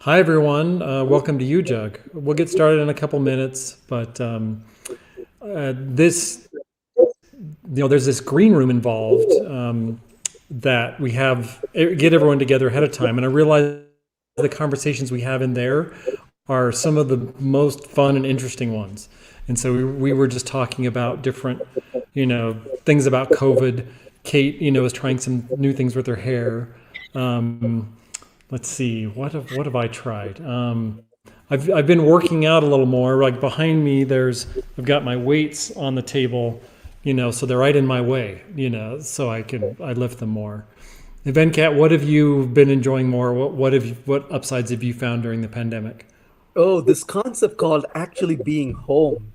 Hi, everyone. Welcome to UJUG. We'll get started in a couple minutes, but there's this green room involved that we have get everyone together ahead of time, and I realize the conversations we have in there are some of the most fun and interesting ones. And so we were just talking about different, things about COVID. Kate, is trying some new things with her hair. Um, let's see, what have I tried? I've been working out a little more. Like behind me, I've got my weights on the table, so they're right in my way, so I lift them more. And Venkat, what have you been enjoying more? What upsides have you found during the pandemic? Oh, this concept called actually being home.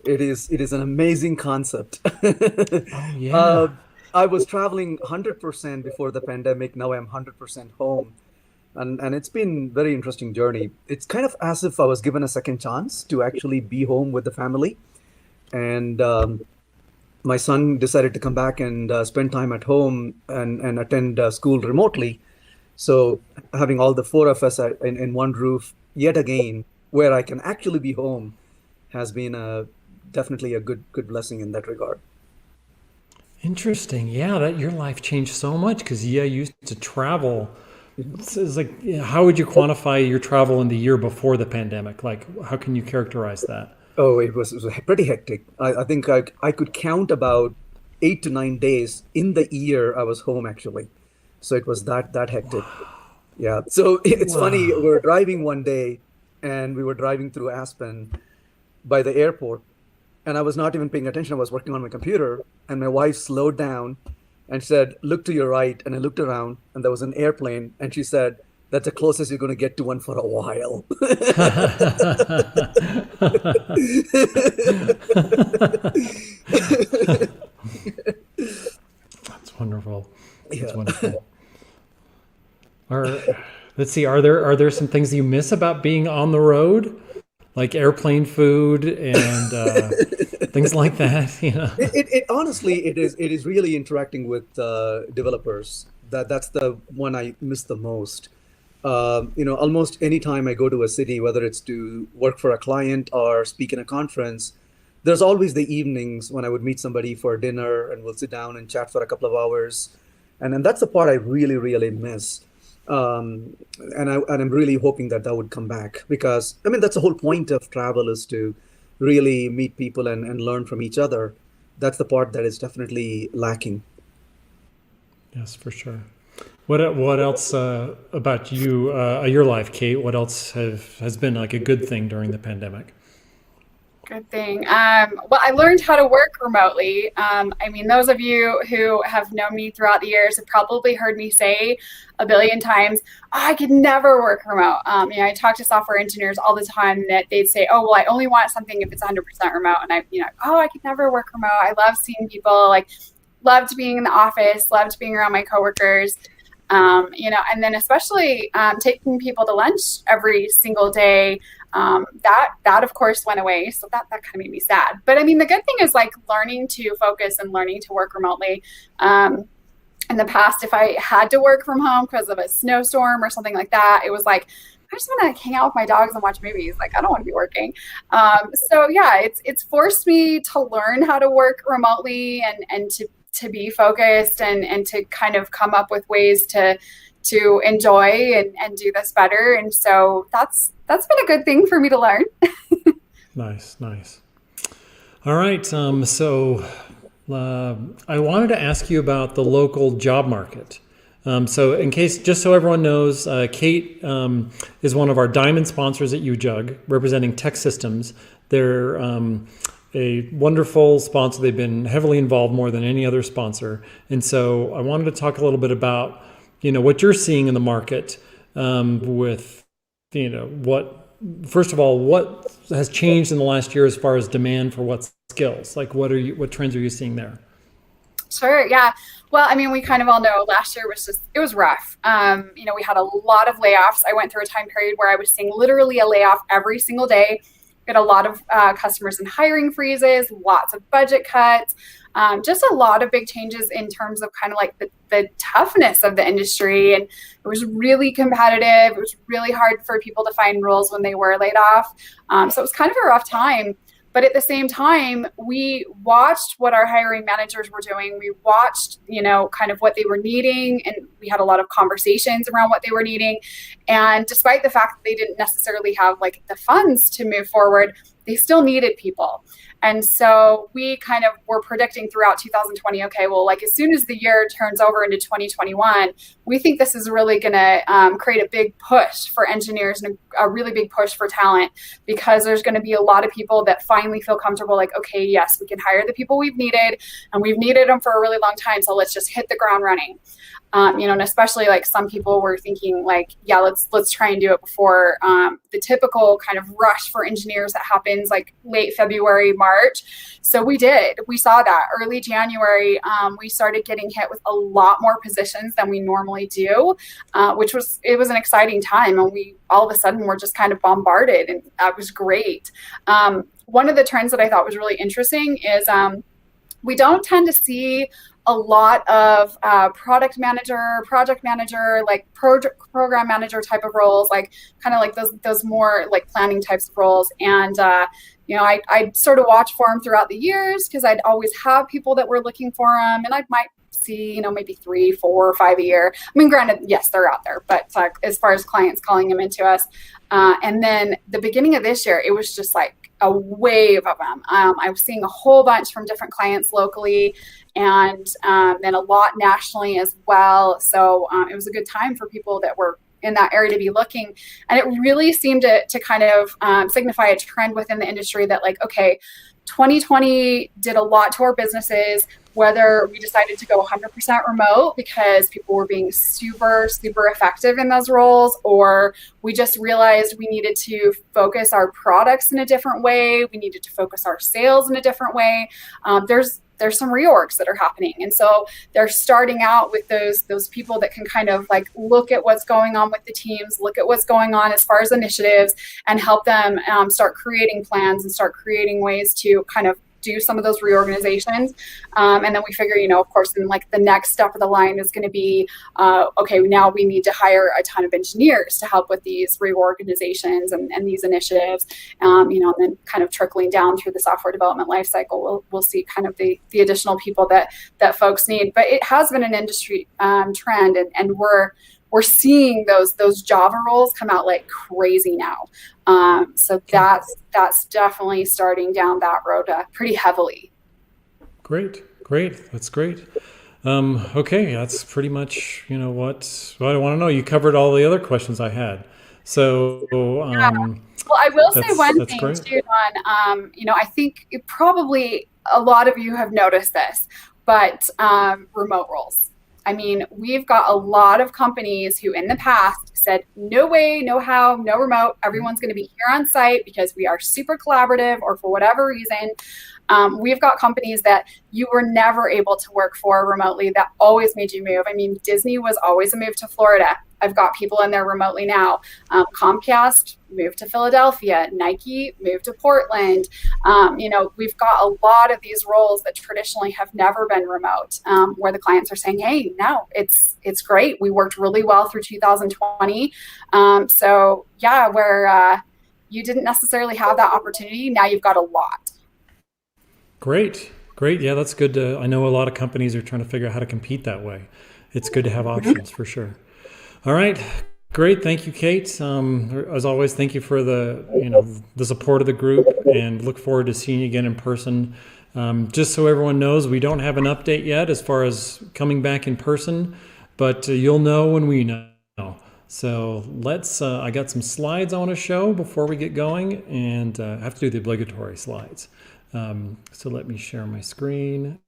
It is an amazing concept. Oh Uh, yeah. I was traveling 100% before the pandemic. Now I'm 100% home. And it's been very interesting journey. It's kind of as if I was given a second chance to actually be home with the family. And my son decided to come back and spend time at home and attend school remotely. So having all the four of us in one roof yet again, where I can actually be home, has been definitely a good blessing in that regard. Interesting. Yeah, that your life changed so much because yeah, you used to travel. It's like, yeah, how would you quantify your travel in the year before the pandemic? Like, how can you characterize that? Oh, it was pretty hectic. I think I could count about 8 to 9 days in the year I was home actually. So it was that hectic. Yeah. So it's funny. We Wow. were driving one day, and we were driving through Aspen by the airport, and I was not even paying attention. I was working on my computer, and my wife slowed down and said, "Look to your right." And I looked around, and there was an airplane, and she said, "That's the closest you're going to get to one for a while." That's wonderful. That's Yeah. wonderful. Are let's see, are there some things you miss about being on the road, like airplane food and things like that? It honestly it is really interacting with developers. That's the one I miss the most. Almost anytime I go to a city, whether it's to work for a client or speak in a conference, there's always the evenings when I would meet somebody for dinner and we'll sit down and chat for a couple of hours. And that's the part I really miss. And I'm really hoping that would come back because I mean that's the whole point of travel is to really meet people and learn from each other. That's the part that is definitely lacking. Yes, for sure. What else about your life, Kate? What else has been like a good thing during the pandemic? Good thing. Well, I learned how to work remotely. I mean, those of you who have known me throughout the years have probably heard me say a billion times, "Oh, I could never work remote." I talk to software engineers all the time that they'd say, "Oh, well, I only want something if it's 100% remote." And "Oh, I could never work remote. I love seeing people, like, loved being in the office, loved being around my coworkers." And then especially taking people to lunch every single day, that of course went away, so that kind of made me sad. But I mean, the good thing is like learning to focus and learning to work remotely. In the past, if I had to work from home because of a snowstorm or something like that, it was like I just want to hang out with my dogs and watch movies. Like I don't want to be working. So yeah, it's forced me to learn how to work remotely and to be focused and to kind of come up with ways to enjoy and do this better. And so that's been a good thing for me to learn. Nice, nice. All right. So I wanted to ask you about the local job market. So, just so everyone knows, Kate is one of our diamond sponsors at UJUG, representing Tech Systems. They're a wonderful sponsor. They've been heavily involved more than any other sponsor. And so I wanted to talk a little bit about, what you're seeing in the market with, what, first of all, what has changed in the last year as far as demand for what skills? Like what trends are you seeing there? Sure. Yeah. Well, I mean, we kind of all know last year it was rough. We had a lot of layoffs. I went through a time period where I was seeing literally a layoff every single day. We had a lot of customers in hiring freezes, lots of budget cuts, just a lot of big changes in terms of kind of like the toughness of the industry. And it was really competitive. It was really hard for people to find roles when they were laid off. So it was kind of a rough time. But at the same time, we watched what our hiring managers were doing. We watched, kind of what they were needing, and we had a lot of conversations around what they were needing. And despite the fact that they didn't necessarily have like the funds to move forward, they still needed people. And so we kind of were predicting throughout 2020, okay, well, like as soon as the year turns over into 2021, we think this is really going to create a big push for engineers and a really big push for talent, because there's going to be a lot of people that finally feel comfortable, like, okay, yes, we can hire the people we've needed, and we've needed them for a really long time. So let's just hit the ground running. And especially like some people were thinking like, yeah, let's try and do it before the typical kind of rush for engineers that happens like late February, March. So we saw that early January, we started getting hit with a lot more positions than we normally do, it was an exciting time. And we all of a sudden were just kind of bombarded, and that was great. One of the trends that I thought was really interesting is we don't tend to see a lot of product manager, project manager, like program manager type of roles, like kind of like those more like planning types of roles. And, I sort of watch for them throughout the years, because I'd always have people that were looking for them, and I might see, maybe 3, 4, or 5 a year. I mean, granted, yes, they're out there, but as far as clients calling them into us. And then the beginning of this year, it was just like a wave of them. I was seeing a whole bunch from different clients locally, and then a lot nationally as well. So it was a good time for people that were in that area to be looking. And it really seemed to kind of signify a trend within the industry that like, okay, 2020 did a lot to our businesses, whether we decided to go 100% remote because people were being super, super effective in those roles, or we just realized we needed to focus our products in a different way. We needed to focus our sales in a different way. There's some reorgs that are happening. And so they're starting out with those people that can kind of like look at what's going on with the teams, look at what's going on as far as initiatives, and help them start creating plans and start creating ways to kind of do some of those reorganizations. And then we figure, of course, then like the next step of the line is going to be, okay, now we need to hire a ton of engineers to help with these reorganizations and these initiatives, and then kind of trickling down through the software development lifecycle, we'll see kind of the additional people that folks need. But it has been an industry trend, and we're seeing those Java roles come out like crazy now. So that's definitely starting down that road pretty heavily. Great. That's great. Okay, that's pretty much, what I want to know. You covered all the other questions I had. So, Well, I will say one thing great. too, Don. I think probably a lot of you have noticed this, but remote roles. I mean, we've got a lot of companies who in the past said, no way, no how, no remote. Everyone's going to be here on site because we are super collaborative, or for whatever reason. We've got companies that you were never able to work for remotely that always made you move. I mean, Disney was always a move to Florida. I've got people in there remotely now. Comcast moved to Philadelphia. Nike moved to Portland. We've got a lot of these roles that traditionally have never been remote, where the clients are saying, hey, no, it's great. We worked really well through 2020. So yeah, where you didn't necessarily have that opportunity, now you've got a lot. Great. Yeah, that's good. I know a lot of companies are trying to figure out how to compete that way. It's good to have options for sure. All right. Great. Thank you, Kate. As always, thank you for the support of the group, and look forward to seeing you again in person. Just so everyone knows, we don't have an update yet as far as coming back in person, but you'll know when we know. So I got some slides I want to show before we get going, and I have to do the obligatory slides. So let me share my screen,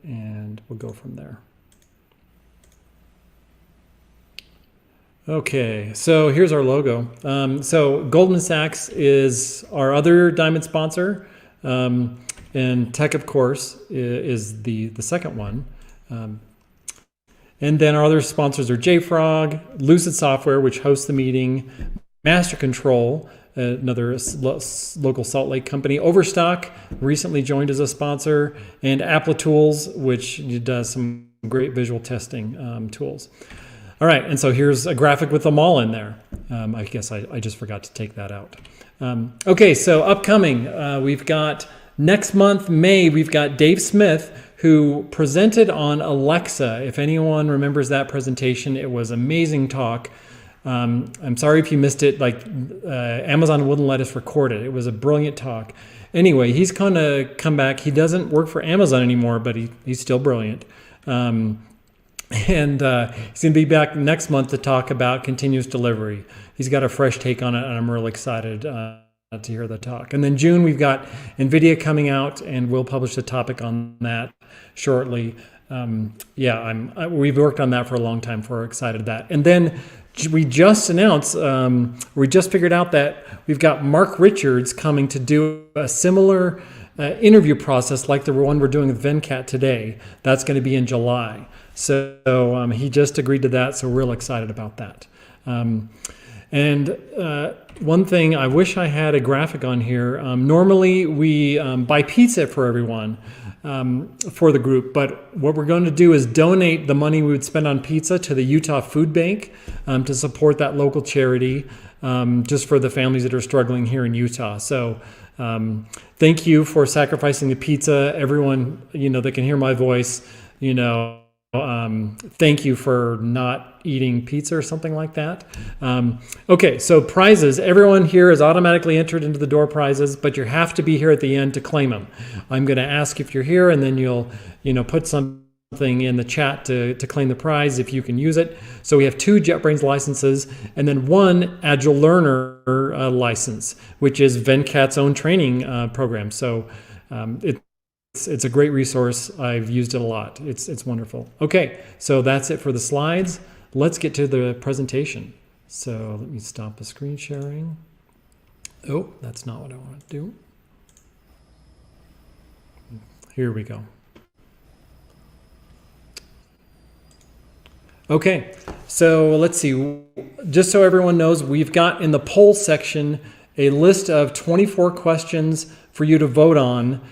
and we'll go from there. Okay, so here's our logo. So Goldman Sachs is our other Diamond sponsor, and Tech, of course, is the second one. And then our other sponsors are JFrog, Lucid Software, which hosts the meeting, Master Control, another local Salt Lake company. Overstock recently joined as a sponsor, and Applitools, which does some great visual testing tools. All right, and so here's a graphic with them all in there. I guess I just forgot to take that out. Okay, so upcoming, we've got next month, May, we've got Dave Smith, who presented on Alexa. If anyone remembers that presentation, it was an amazing talk. I'm sorry if you missed it, Amazon wouldn't let us record it. It was a brilliant talk. Anyway, he's going to come back. He doesn't work for Amazon anymore, but he's still brilliant. And he's going to be back next month to talk about continuous delivery. He's got a fresh take on it, and I'm really excited to hear the talk. And then June, we've got NVIDIA coming out, and we'll publish a topic on that shortly. We've worked on that for a long time, so we're excited that. And then we just announced, we just figured out that we've got Mark Richards coming to do a similar interview process like the one we're doing with Venkat today. That's going to be in July. So he just agreed to that, so we're real excited about that. And one thing, I wish I had a graphic on here. Normally we buy pizza for everyone for the group, but what we're going to do is donate the money we would spend on pizza to the Utah Food Bank to support that local charity, just for the families that are struggling here in Utah. So thank you for sacrificing the pizza. Everyone, that can hear my voice, thank you for not eating pizza or something like that. Okay, so prizes. Everyone here is automatically entered into the door prizes, but you have to be here at the end to claim them. I'm going to ask if you're here, and then you'll, put something in the chat to claim the prize if you can use it. So we have 2 JetBrains licenses, and then 1 Agile Learner license, which is Venkat's own training program. So it's a great resource. I've used it a lot. It's wonderful. Okay, so that's it for the slides. Let's get to the presentation. So let me stop the screen sharing. Oh, that's not what I want to do. Here we go. Okay, so let's see. Just so everyone knows, we've got in the poll section a list of 24 questions for you to vote on.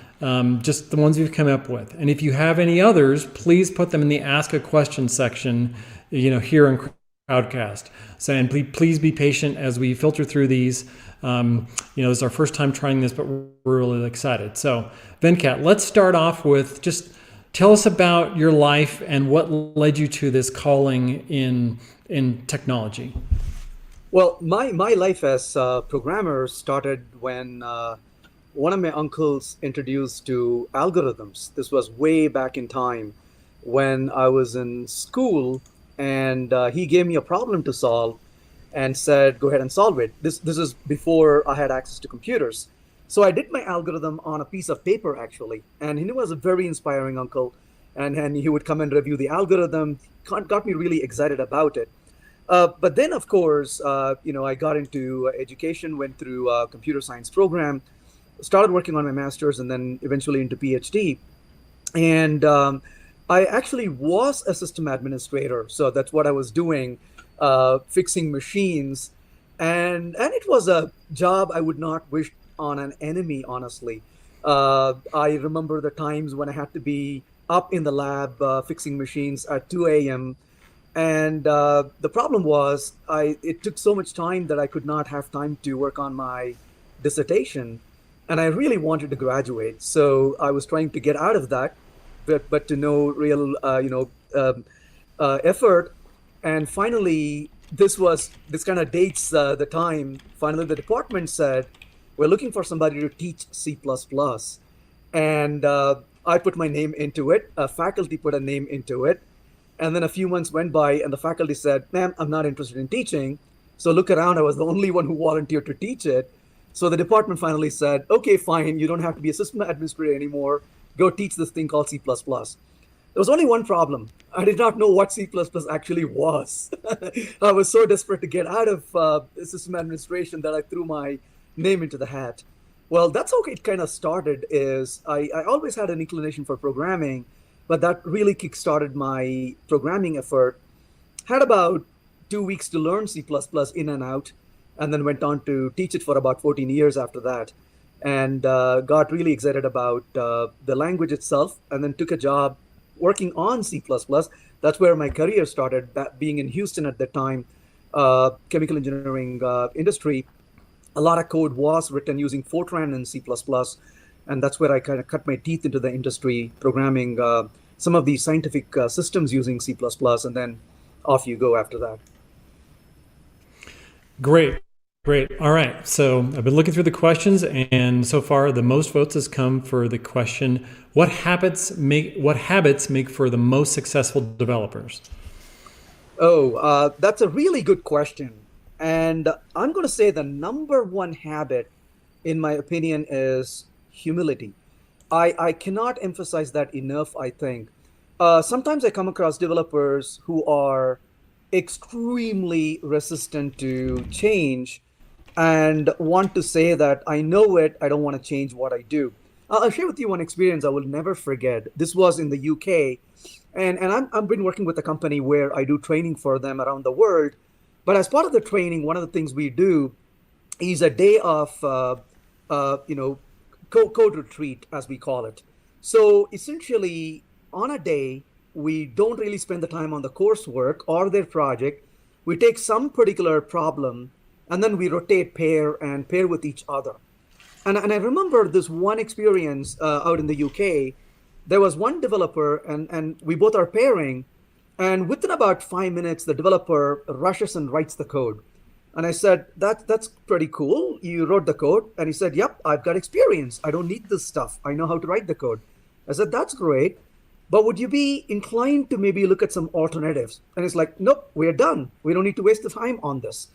Just the ones we've come up with. And if you have any others, please put them in the Ask a Question section, here in Crowdcast. So, and please be patient as we filter through these. This is our first time trying this, but we're really excited. So, Venkat, let's start off with just tell us about your life and what led you to this calling in technology. Well, my life as a programmer started when one of my uncles introduced to algorithms. This was way back in time when I was in school, and he gave me a problem to solve and said, go ahead and solve it. This is before I had access to computers. So I did my algorithm on a piece of paper, actually. And he was a very inspiring uncle. And he would come and review the algorithm. Got me really excited about it. But then, of course, I got into education, went through a computer science program, started working on my master's, and then eventually into PhD. And I actually was a system administrator. So that's what I was doing, fixing machines. And it was a job I would not wish on an enemy, honestly. I remember the times when I had to be up in the lab fixing machines at 2 a.m. And the problem was it took so much time that I could not have time to work on my dissertation. And I really wanted to graduate. So I was trying to get out of that, but to no real effort. And finally, this kind of dates the time. Finally, the department said, we're looking for somebody to teach C++. And I put my name into it. Faculty put a name into it. And then a few months went by and the faculty said, ma'am, I'm not interested in teaching. So look around, I was the only one who volunteered to teach it. So the department finally said, okay, fine, you don't have to be a system administrator anymore. Go teach this thing called C++. There was only one problem. I did not know what C++ actually was. I was so desperate to get out of system administration that I threw my name into the hat. Well, that's how it kind of started. Is I always had an inclination for programming, but that really kickstarted my programming effort. Had about 2 weeks to learn C++ in and out. and then went on to teach it for about 14 years after that, and got really excited about the language itself, and then took a job working on C++. That's where my career started, being in Houston at the time, chemical engineering industry. A lot of code was written using Fortran and C++, and that's where I kind of cut my teeth into the industry, programming some of these scientific systems using C++, and then off you go after that. Great. Great. All right. So I've been looking through the questions, and so far the most votes has come for the question, what habits make for the most successful developers? Oh, that's a really good question. And I'm going to say the number one habit, in my opinion, is humility. I cannot emphasize that enough, I think. Sometimes I come across developers who are extremely resistant to change and want to say that I know it, I don't want to change what I do. I'll share with you one experience I will never forget. This was in the UK, and I've been working with a company where I do training for them around the world. But as part of the training, one of the things we do is a day of, code retreat, as we call it. So essentially, on a day, we don't really spend the time on the coursework or their project. We take some particular problem, and then we rotate pair with each other. And I remember this one experience out in the UK. There was one developer, and we both are pairing. And within about 5 minutes, the developer rushes and writes the code. And I said, that's pretty cool. You wrote the code. And he said, yep, I've got experience. I don't need this stuff. I know how to write the code. I said, that's great. But would you be inclined to maybe look at some alternatives? And it's like, nope, we're done. We don't need to waste the time on this.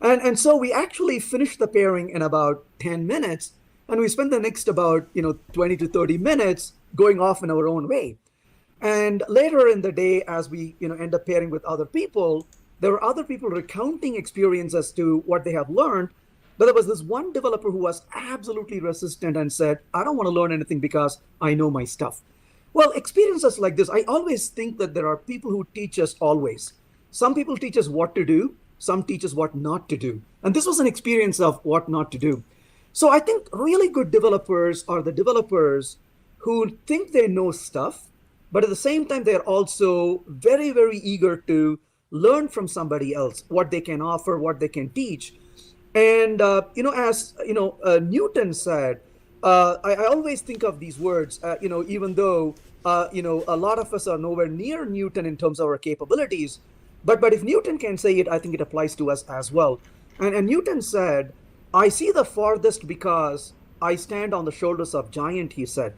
And so we actually finished the pairing in about 10 minutes. And we spent the next about 20 to 30 minutes going off in our own way. And later in the day, as we end up pairing with other people, there were other people recounting experience as to what they have learned. But there was this one developer who was absolutely resistant and said, I don't want to learn anything because I know my stuff. Well, experiences like this, I always think that there are people who teach us always. Some people teach us what to do. Some teach us what not to do. And this was an experience of what not to do. So I think really good developers are the developers who think they know stuff, but at the same time, they're also very, very eager to learn from somebody else, what they can offer, what they can teach. And, as Newton said, I always think of these words, even though, a lot of us are nowhere near Newton in terms of our capabilities. But if Newton can say it, I think it applies to us as well. And Newton said, I see the farthest because I stand on the shoulders of giant, he said.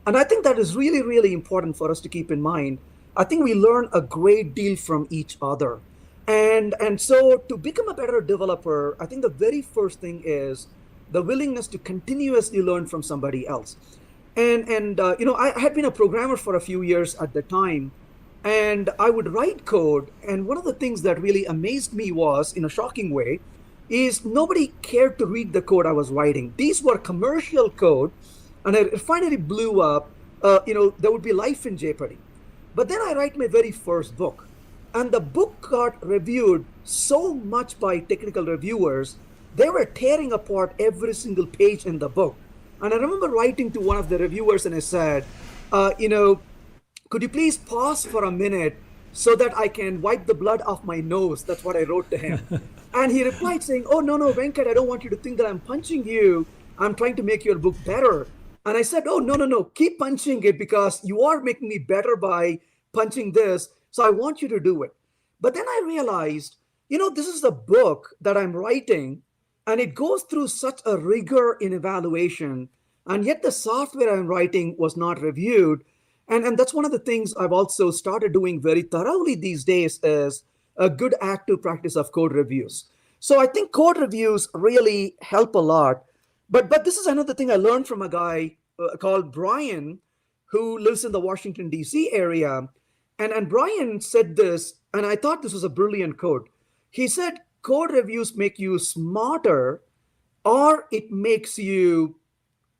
And I think that is really, really important for us to keep in mind. I think we learn a great deal from each other. And so to become a better developer, I think the very first thing is the willingness to continuously learn from somebody else. And I had been a programmer for a few years at the time, and I would write code. And one of the things that really amazed me was, in a shocking way, is nobody cared to read the code I was writing. These were commercial code, and it finally blew up. There would be life in jeopardy. But then I write my very first book, and the book got reviewed so much by technical reviewers. They were tearing apart every single page in the book. And I remember writing to one of the reviewers, and I said, could you please pause for a minute so that I can wipe the blood off my nose? That's what I wrote to him. And he replied saying, oh, no, Venkat, I don't want you to think that I'm punching you. I'm trying to make your book better. And I said, oh, no, keep punching it because you are making me better by punching this. So I want you to do it. But then I realized, this is the book that I'm writing, and it goes through such a rigor in evaluation. And yet the software I'm writing was not reviewed. And that's one of the things I've also started doing very thoroughly these days is a good active practice of code reviews. So I think code reviews really help a lot. But this is another thing I learned from a guy called Brian, who lives in the Washington, D.C. area. And Brian said this, and I thought this was a brilliant quote. He said, code reviews make you smarter, or it makes you,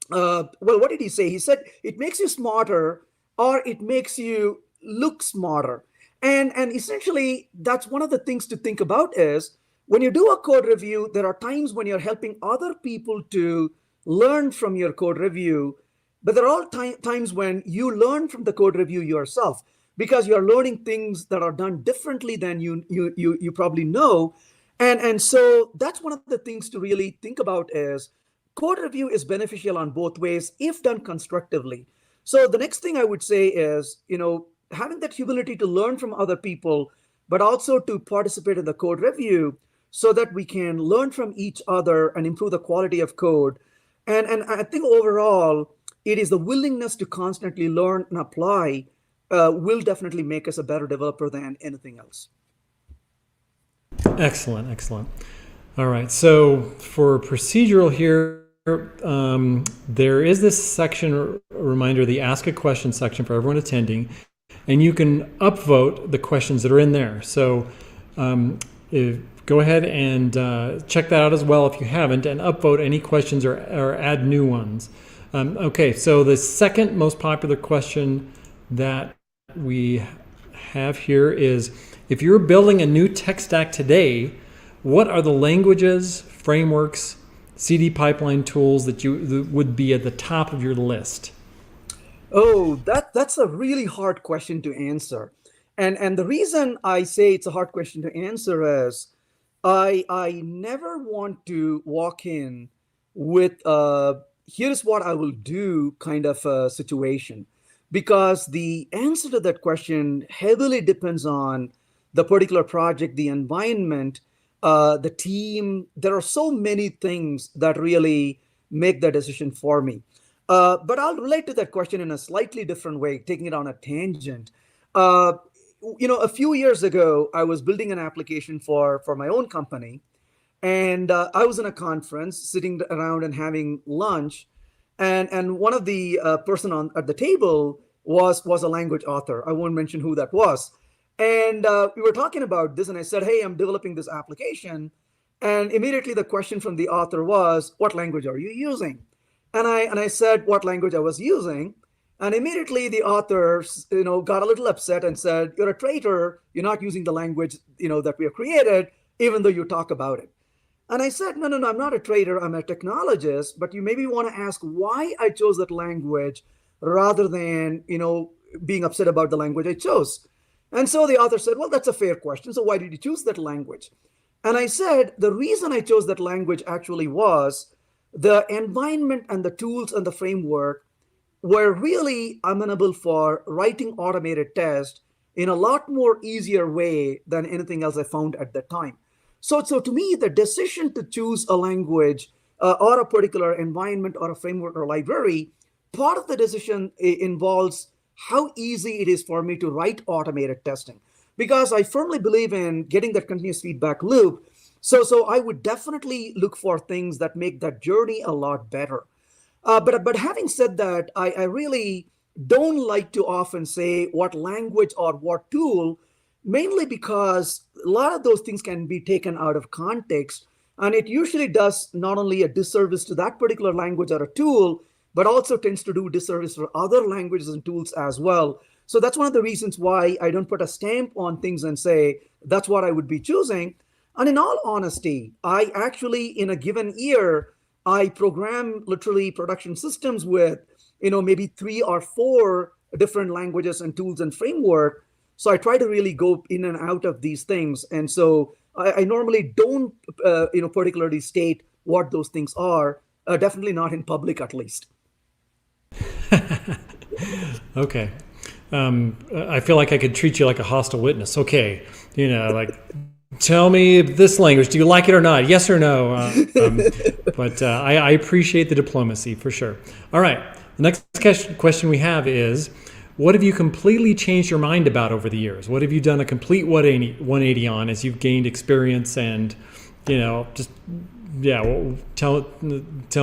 what did he say? He said, it makes you smarter, or it makes you look smarter. And essentially, that's one of the things to think about is When you do a code review, there are times when you're helping other people to learn from your code review, but there are all times when you learn from the code review yourself because you're learning things that are done differently than you probably know. And so that's one of the things to really think about is code review is beneficial on both ways if done constructively. So the next thing I would say is, having that humility to learn from other people, but also to participate in the code review so that we can learn from each other and improve the quality of code. And I think overall, it is the willingness to constantly learn and apply will definitely make us a better developer than anything else. Excellent, excellent. All right, so for procedural here, there is this section, a reminder, the Ask a Question section for everyone attending, and you can upvote the questions that are in there. So go ahead and check that out as well if you haven't, and upvote any questions or add new ones. Okay, so the second most popular question that we have here is, if you're building a new tech stack today, what are the languages, frameworks, CD pipeline tools that would be at the top of your list? Oh, that's a really hard question to answer. And the reason I say it's a hard question to answer is I never want to walk in with here's what I will do kind of a situation, because the answer to that question heavily depends on the particular project, the environment, the team. There are so many things that really make the decision for me. But I'll relate to that question in a slightly different way, taking it on a tangent. A few years ago, I was building an application for my own company, and I was in a conference, sitting around and having lunch, and one of the person at the table was a language author. I won't mention who that was. And we were talking about this, and I said, hey, I'm developing this application. And immediately the question from the author was, what language are you using? And I said what language I was using. And immediately the author, got a little upset and said, you're a traitor. You're not using the language, that we have created, even though you talk about it. And I said, no, I'm not a traitor. I'm a technologist. But you maybe want to ask why I chose that language rather than, being upset about the language I chose. And so the author said, well, that's a fair question. So why did you choose that language? And I said, the reason I chose that language actually was the environment and the tools and the framework were really amenable for writing automated tests in a lot more easier way than anything else I found at that time. So to me, the decision to choose a language or a particular environment or a framework or library, part of the decision involves how easy it is for me to write automated testing, because I firmly believe in getting that continuous feedback loop. So I would definitely look for things that make that journey a lot better. But having said that, I really don't like to often say what language or what tool, mainly because a lot of those things can be taken out of context. And it usually does not only a disservice to that particular language or a tool, but also tends to do disservice for other languages and tools as well. So that's one of the reasons why I don't put a stamp on things and say, that's what I would be choosing. And in all honesty, I actually, in a given year, I program literally production systems with, maybe 3 or 4 different languages and tools and framework. So I try to really go in and out of these things. And so I normally don't, particularly state what those things are, definitely not in public at least. Okay. I feel like I could treat you like a hostile witness. Okay. Tell me this language. Do you like it or not? Yes or no? But I appreciate the diplomacy for sure. All right. The next question we have is, what have you completely changed your mind about over the years? What have you done a complete 180 on as you've gained experience and, tell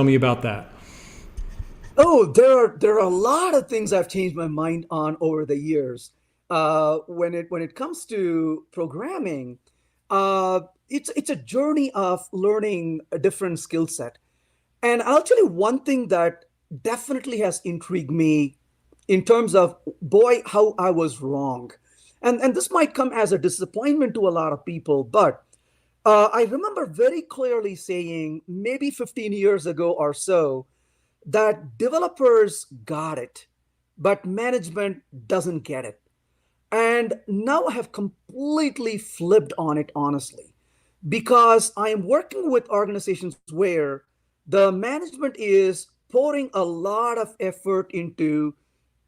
me about that. Oh, there are a lot of things I've changed my mind on over the years. When it comes to programming, it's a journey of learning a different skill set. And I'll tell you one thing that definitely has intrigued me in terms of, boy, how I was wrong. And this might come as a disappointment to a lot of people, but I remember very clearly saying maybe 15 years ago or so that developers got it, but management doesn't get it. And now I have completely flipped on it, honestly, because I am working with organizations where the management is pouring a lot of effort into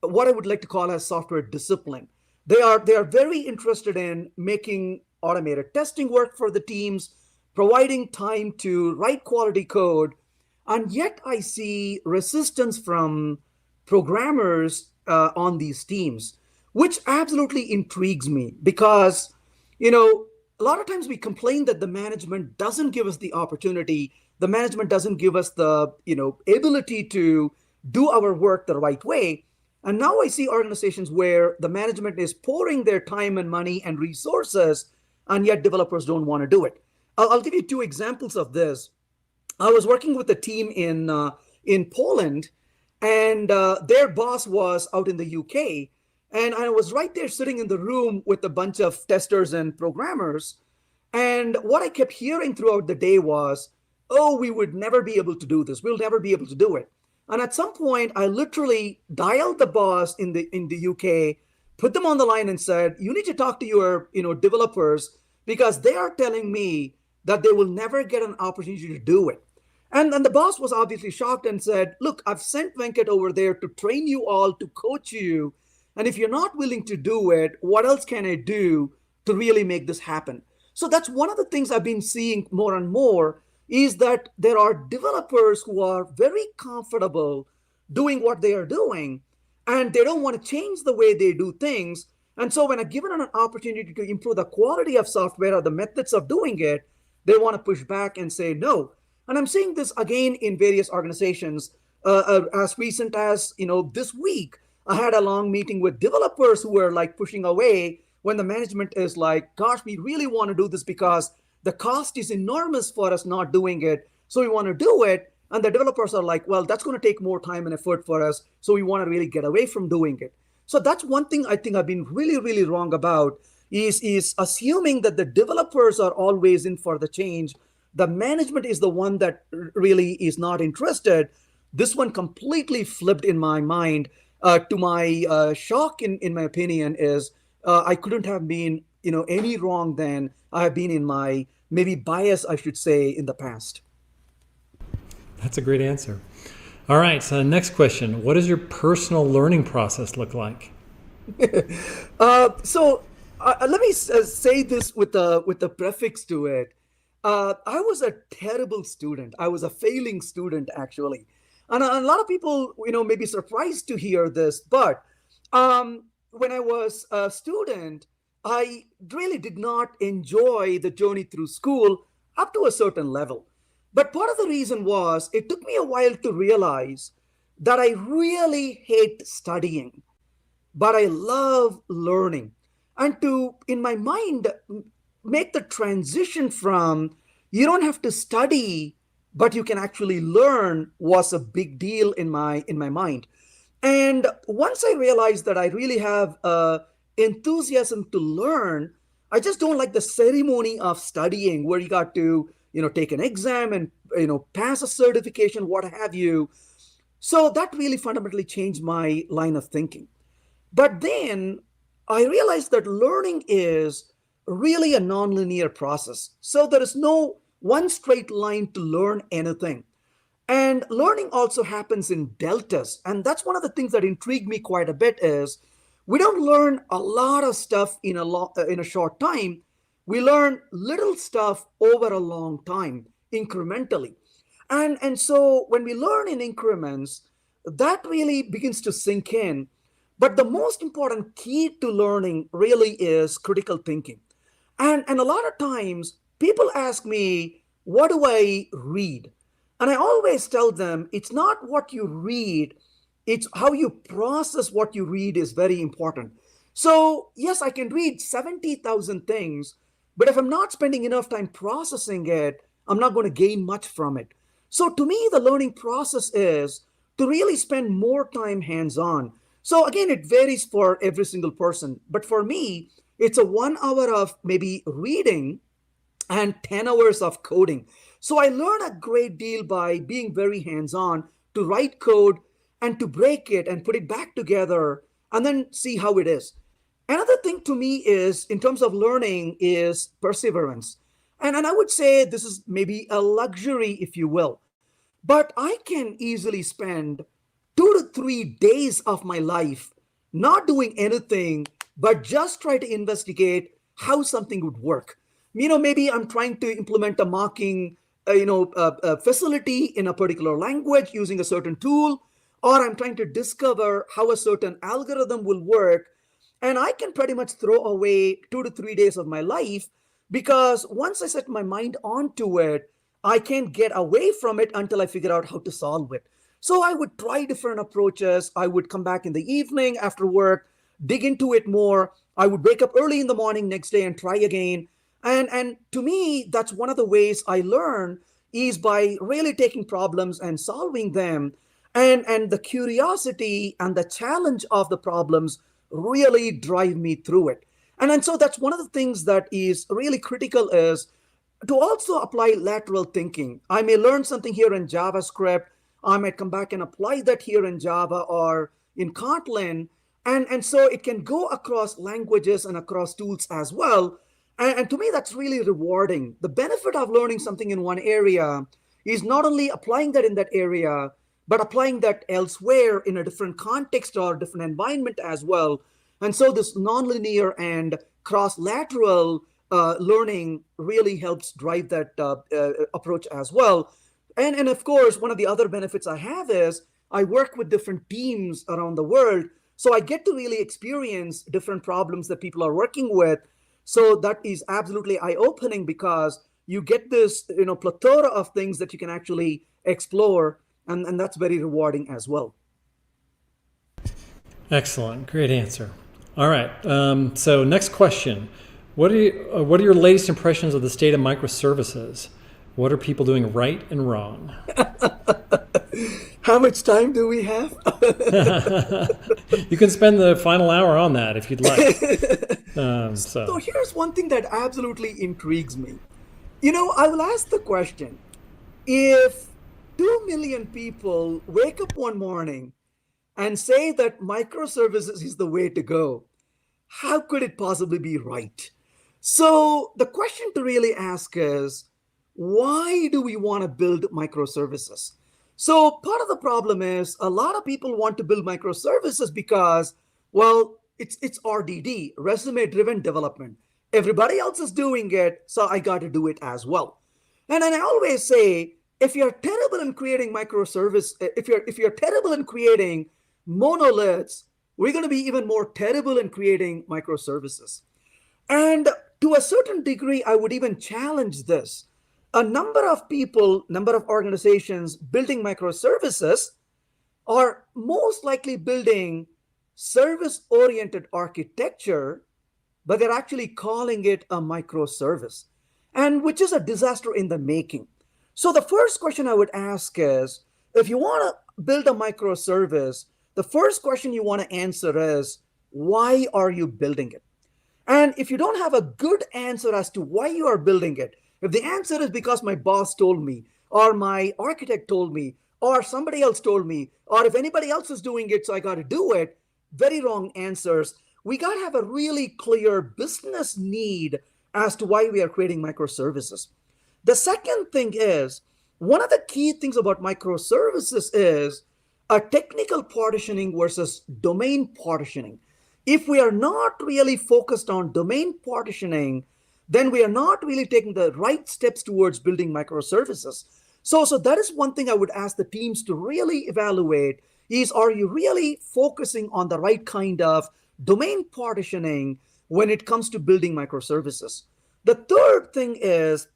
what I would like to call as software discipline. They are very interested in making automated testing work for the teams, providing time to write quality code, and yet I see resistance from programmers on these teams, which absolutely intrigues me because, you know, a lot of times we complain that the management doesn't give us the opportunity, the management doesn't give us the, ability to do our work the right way. And now I see organizations where the management is pouring their time and money and resources, and yet developers don't want to do it. I'll give you two examples of this. I was working with a team in Poland, and their boss was out in the UK, and I was right there sitting in the room with a bunch of testers and programmers. And what I kept hearing throughout the day was, "Oh, we would never be able to do this. We'll never be able to do it." And at some point, I literally dialed the boss in the UK, put them on the line, and said, "You need to talk to your developers because they are telling me that they will never get an opportunity to do it." And then the boss was obviously shocked and said, "Look, I've sent Venkat over there to train you all, to coach you. And if you're not willing to do it, what else can I do to really make this happen?" So that's one of the things I've been seeing more and more, is that there are developers who are very comfortable doing what they are doing, and they don't want to change the way they do things. And so when I'm given an opportunity to improve the quality of software or the methods of doing it, they want to push back and say no. And I'm seeing this again in various organizations. As recent as this week, I had a long meeting with developers who were like pushing away when the management is like, "Gosh, we really want to do this because the cost is enormous for us not doing it. So we want to do it." And the developers are like, "Well, that's going to take more time and effort for us. So we want to really get away from doing it." So that's one thing I think I've been really, really wrong about, is assuming that the developers are always in for the change. The management is the one that really is not interested. This one completely flipped in my mind. To my shock, in my opinion, is I couldn't have been any wrong than I have been in my maybe bias, I should say, in the past. That's a great answer. All right, so next question. What does your personal learning process look like? So let me say this with a prefix to it. I was a terrible student. I was a failing student, actually. And a lot of people, may be surprised to hear this, but when I was a student, I really did not enjoy the journey through school up to a certain level. But part of the reason was it took me a while to realize that I really hate studying, but I love learning. And to, in my mind, make the transition from you don't have to study, but you can actually learn, was a big deal in my mind. And once I realized that I really have enthusiasm to learn, I just don't like the ceremony of studying where you got to, take an exam and, pass a certification, what have you. So that really fundamentally changed my line of thinking. But then I realized that learning is really a nonlinear process. So there is no one straight line to learn anything. And learning also happens in deltas. And that's one of the things that intrigued me quite a bit is we don't learn a lot of stuff in a short time. We learn little stuff over a long time, incrementally. And so when we learn in increments, that really begins to sink in. But the most important key to learning really is critical thinking. And a lot of times people ask me, what do I read? And I always tell them it's not what you read, it's how you process what you read is very important. So yes, I can read 70,000 things, but if I'm not spending enough time processing it, I'm not going to gain much from it. So to me, the learning process is to really spend more time hands-on. So again, it varies for every single person. But for me, it's a 1 hour of maybe reading and 10 hours of coding. So I learn a great deal by being very hands-on to write code and to break it and put it back together and then see how it is. Another thing to me is, in terms of learning, is perseverance. And I would say this is maybe a luxury, if you will. But I can easily spend 2 to 3 days of my life not doing anything, but just try to investigate how something would work. Maybe I'm trying to implement a mocking, facility in a particular language using a certain tool, or I'm trying to discover how a certain algorithm will work. And I can pretty much throw away 2 to 3 days of my life, because once I set my mind onto it, I can't get away from it until I figure out how to solve it. So I would try different approaches. I would come back in the evening after work, dig into it more. I would wake up early in the morning next day and try again. And to me, that's one of the ways I learn, is by really taking problems and solving them. And the curiosity and the challenge of the problems really drive me through it. And so that's one of the things that is really critical, is to also apply lateral thinking. I may learn something here in JavaScript. I might come back and apply that here in Java or in Kotlin. And so it can go across languages and across tools as well. And to me, that's really rewarding. The benefit of learning something in one area is not only applying that in that area, but applying that elsewhere in a different context or different environment as well. And so this nonlinear and cross-lateral learning really helps drive that approach as well. And of course, one of the other benefits I have is I work with different teams around the world. So I get to really experience different problems that people are working with. So that is absolutely eye-opening, because you get this plethora of things that you can actually explore. And that's very rewarding as well. Excellent. Great answer. All right. So next question. What are your latest impressions of the state of microservices? What are people doing right and wrong? How much time do we have? You can spend the final hour on that if you'd like. So here's one thing that absolutely intrigues me. I will ask the question, if 2 million people wake up one morning and say that microservices is the way to go, how could it possibly be right? So the question to really ask is, why do we want to build microservices? So part of the problem is a lot of people want to build microservices because, well, it's RDD, resume-driven development. Everybody else is doing it, so I got to do it as well. And I always say, if you're terrible in creating if you're terrible in creating monoliths, we're going to be even more terrible in creating microservices. And to a certain degree, I would even challenge this. A number of people, number of organizations building microservices are most likely building service-oriented architecture, but they're actually calling it a microservice, and which is a disaster in the making. So the first question I would ask is, if you want to build a microservice, the first question you want to answer is, why are you building it? And if you don't have a good answer as to why you are building it, if the answer is because my boss told me, or my architect told me, or somebody else told me, or if anybody else is doing it, so I got to do it, very wrong answers. We got to have a really clear business need as to why we are creating microservices. The second thing is, one of the key things about microservices is a technical partitioning versus domain partitioning. If we are not really focused on domain partitioning, then we are not really taking the right steps towards building microservices. So that is one thing I would ask the teams to really evaluate is, are you really focusing on the right kind of domain partitioning when it comes to building microservices? The third thing is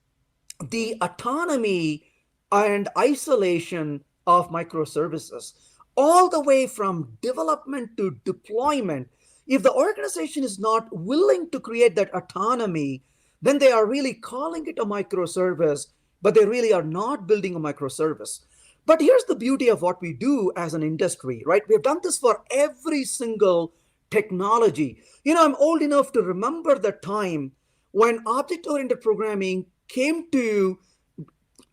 the autonomy and isolation of microservices, all the way from development to deployment. If the organization is not willing to create that autonomy, then they are really calling it a microservice, but they really are not building a microservice. But here's the beauty of what we do as an industry, right? We've done this for every single technology. I'm old enough to remember the time when object-oriented programming came to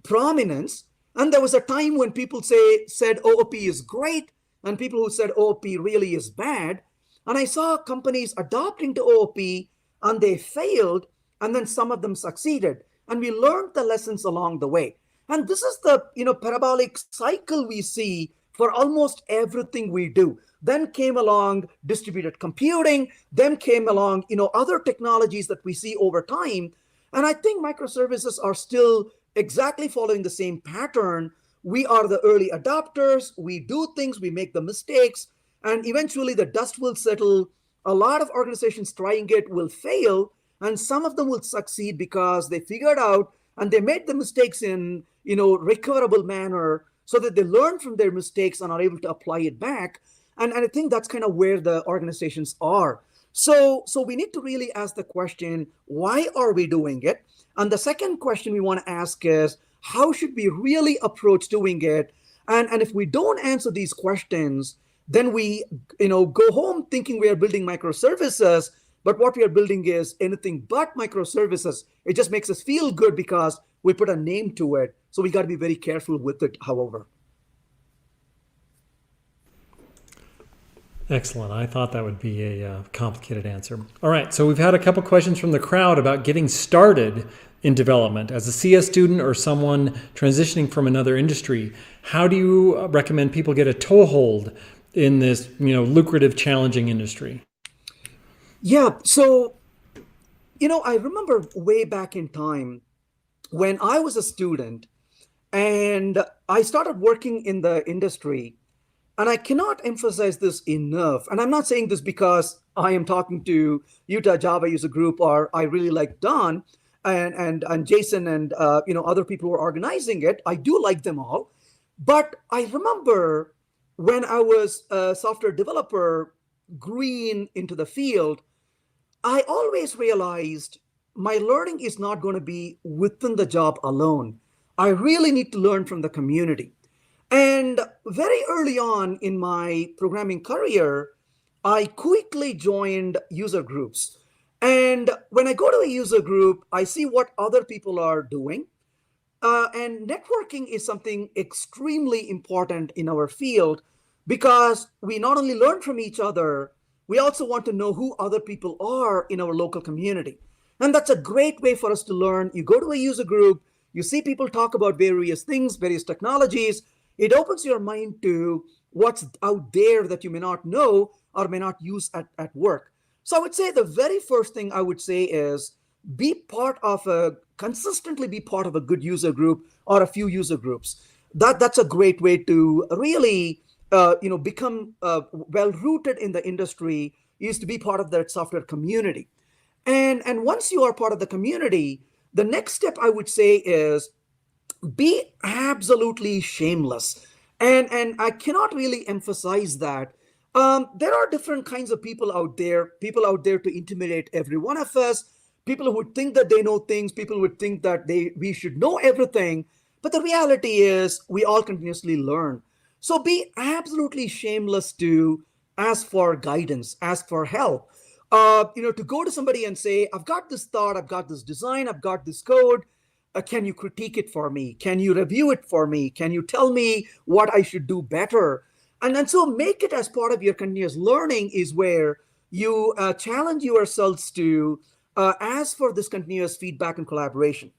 prominence, and there was a time when people said OOP is great, and people who said OOP really is bad. And I saw companies adopting to OOP, and they failed, and then some of them succeeded. And we learned the lessons along the way. And this is the parabolic cycle we see for almost everything we do. Then came along distributed computing, then came along other technologies that we see over time. And I think microservices are still exactly following the same pattern. We are the early adopters, we do things, we make the mistakes, and eventually the dust will settle. A lot of organizations trying it will fail, and some of them will succeed because they figured out and they made the mistakes in recoverable manner, so that they learn from their mistakes and are able to apply it back. And I think that's kind of where the organizations are. So we need to really ask the question, why are we doing it? And the second question we want to ask is, how should we really approach doing it? And if we don't answer these questions, then we go home thinking we are building microservices, but what we are building is anything but microservices. It just makes us feel good because we put a name to it. So we got to be very careful with it, however. Excellent. I thought that would be a complicated answer. All right. So we've had a couple questions from the crowd about getting started in development. As a CS student or someone transitioning from another industry, how do you recommend people get a toehold in this, lucrative, challenging industry? Yeah. So, I remember way back in time when I was a student and I started working in the industry. And I cannot emphasize this enough. And I'm not saying this because I am talking to Utah Java User Group, or I really like Don and Jason and other people who are organizing it. I do like them all. But I remember when I was a software developer, green into the field, I always realized my learning is not going to be within the job alone. I really need to learn from the community. And very early on in my programming career, I quickly joined user groups. And when I go to a user group, I see what other people are doing. And networking is something extremely important in our field, because we not only learn from each other, we also want to know who other people are in our local community. And that's a great way for us to learn. You go to a user group, you see people talk about various things, various technologies. It opens your mind to what's out there that you may not know or may not use at work. So I would say the very first thing I would say is consistently be part of a good user group or a few user groups. That's a great way to really become well-rooted in the industry, is to be part of that software community. And once you are part of the community, the next step I would say is be absolutely shameless. And I cannot really emphasize that. There are different kinds of people out there to intimidate every one of us, people who would think that they know things, people who would think that we should know everything. But the reality is we all continuously learn. So be absolutely shameless to ask for guidance, ask for help. To go to somebody and say, I've got this thought, I've got this design, I've got this code. Can you critique it for me? Can you review it for me? Can you tell me what I should do better? And so make it as part of your continuous learning, is where you challenge yourselves to ask for this continuous feedback and collaboration.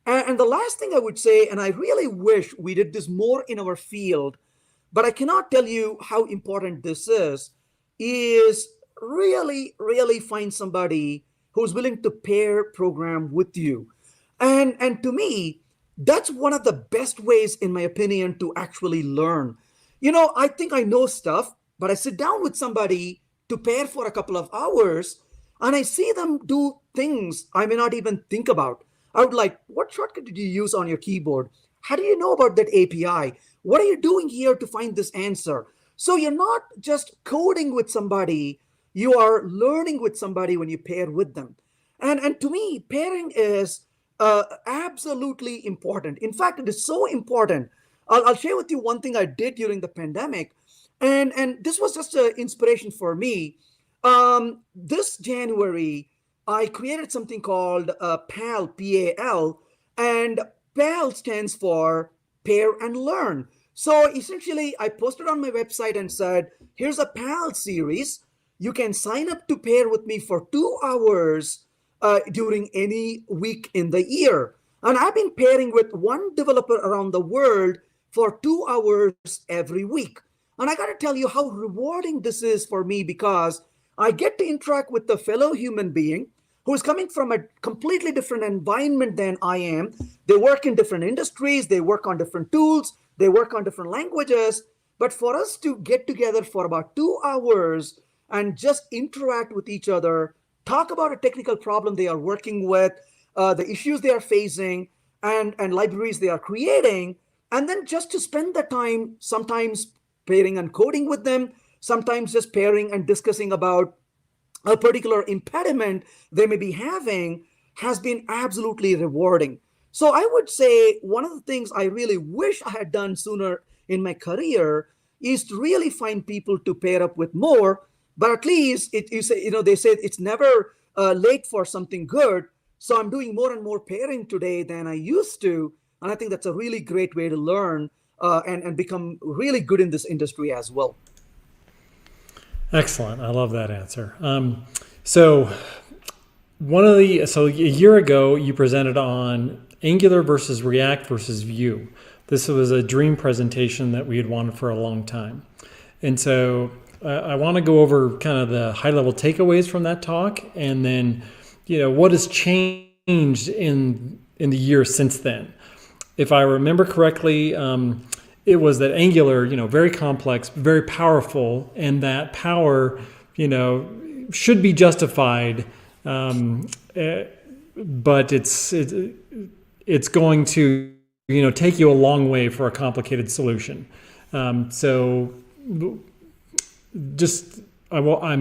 And the last thing I would say, and I really wish we did this more in our field, but I cannot tell you how important this is really, really find somebody who's willing to pair program with you. And to me, that's one of the best ways, in my opinion, to actually learn. I think I know stuff, but I sit down with somebody to pair for a couple of hours, and I see them do things I may not even think about. I would like, what shortcut did you use on your keyboard? How do you know about that API? What are you doing here to find this answer? So you're not just coding with somebody, you are learning with somebody when you pair with them. And to me, pairing is absolutely important. In fact, it is so important. I'll share with you one thing I did during the pandemic, and this was just an inspiration for me. This January, I created something called PAL, P-A-L, And PAL stands for pair and learn. So essentially, I posted on my website and said, here's a PAL series. You can sign up to pair with me for 2 hours during any week in the year. And I've been pairing with one developer around the world for 2 hours every week. And I got to tell you how rewarding this is for me, because I get to interact with the fellow human being who is coming from a completely different environment than I am. They work in different industries, they work on different tools, they work on different languages. But for us to get together for about 2 hours and just interact with each other, talk about a technical problem they are working with, the issues they are facing, and libraries they are creating, and then just to spend the time, sometimes pairing and coding with them, sometimes just pairing and discussing about a particular impediment they may be having, has been absolutely rewarding. So I would say one of the things I really wish I had done sooner in my career is to really find people to pair up with more. But at least they say it's never late for something good. So I'm doing more and more pairing today than I used to. And I think that's a really great way to learn and become really good in this industry as well. Excellent. I love that answer. So a year ago, you presented on Angular versus React versus Vue. This was a dream presentation that we had wanted for a long time. And so I want to go over kind of the high level takeaways from that talk, and then, what has changed in the year since then. If I remember correctly, it was that Angular, very complex, very powerful, and that power, should be justified, but it's going to, take you a long way for a complicated solution. I'm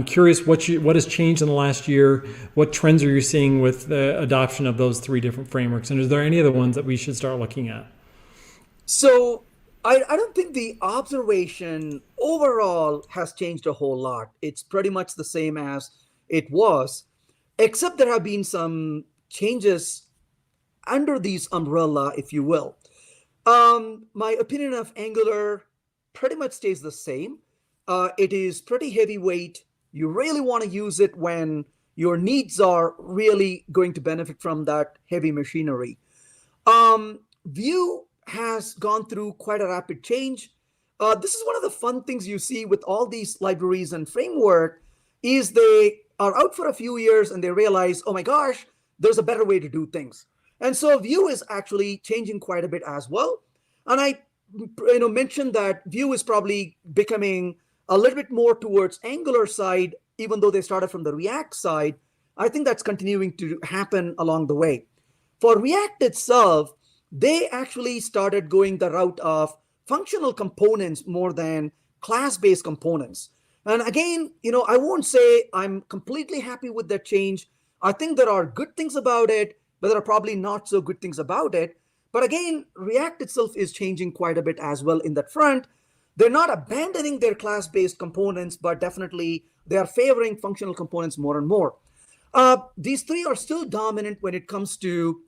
curious what has changed in the last year. What trends are you seeing with the adoption of those three different frameworks? And is there any other ones that we should start looking at? So I don't think the observation overall has changed a whole lot. It's pretty much the same as it was, except there have been some changes under these umbrella, if you will. My opinion of Angular pretty much stays the same. It is pretty heavyweight. You really want to use it when your needs are really going to benefit from that heavy machinery. Vue has gone through quite a rapid change. This is one of the fun things you see with all these libraries and framework is they are out for a few years and they realize, oh my gosh, there's a better way to do things. And so Vue is actually changing quite a bit as well. And I mentioned that Vue is probably becoming a little bit more towards Angular side, even though they started from the React side. I think that's continuing to happen along the way. For React itself, they actually started going the route of functional components more than class-based components. And again, I won't say I'm completely happy with that change. I think there are good things about it, but there are probably not so good things about it. But again, React itself is changing quite a bit as well in that front. They're not abandoning their class-based components, but definitely they are favoring functional components more and more. These three are still dominant when it comes to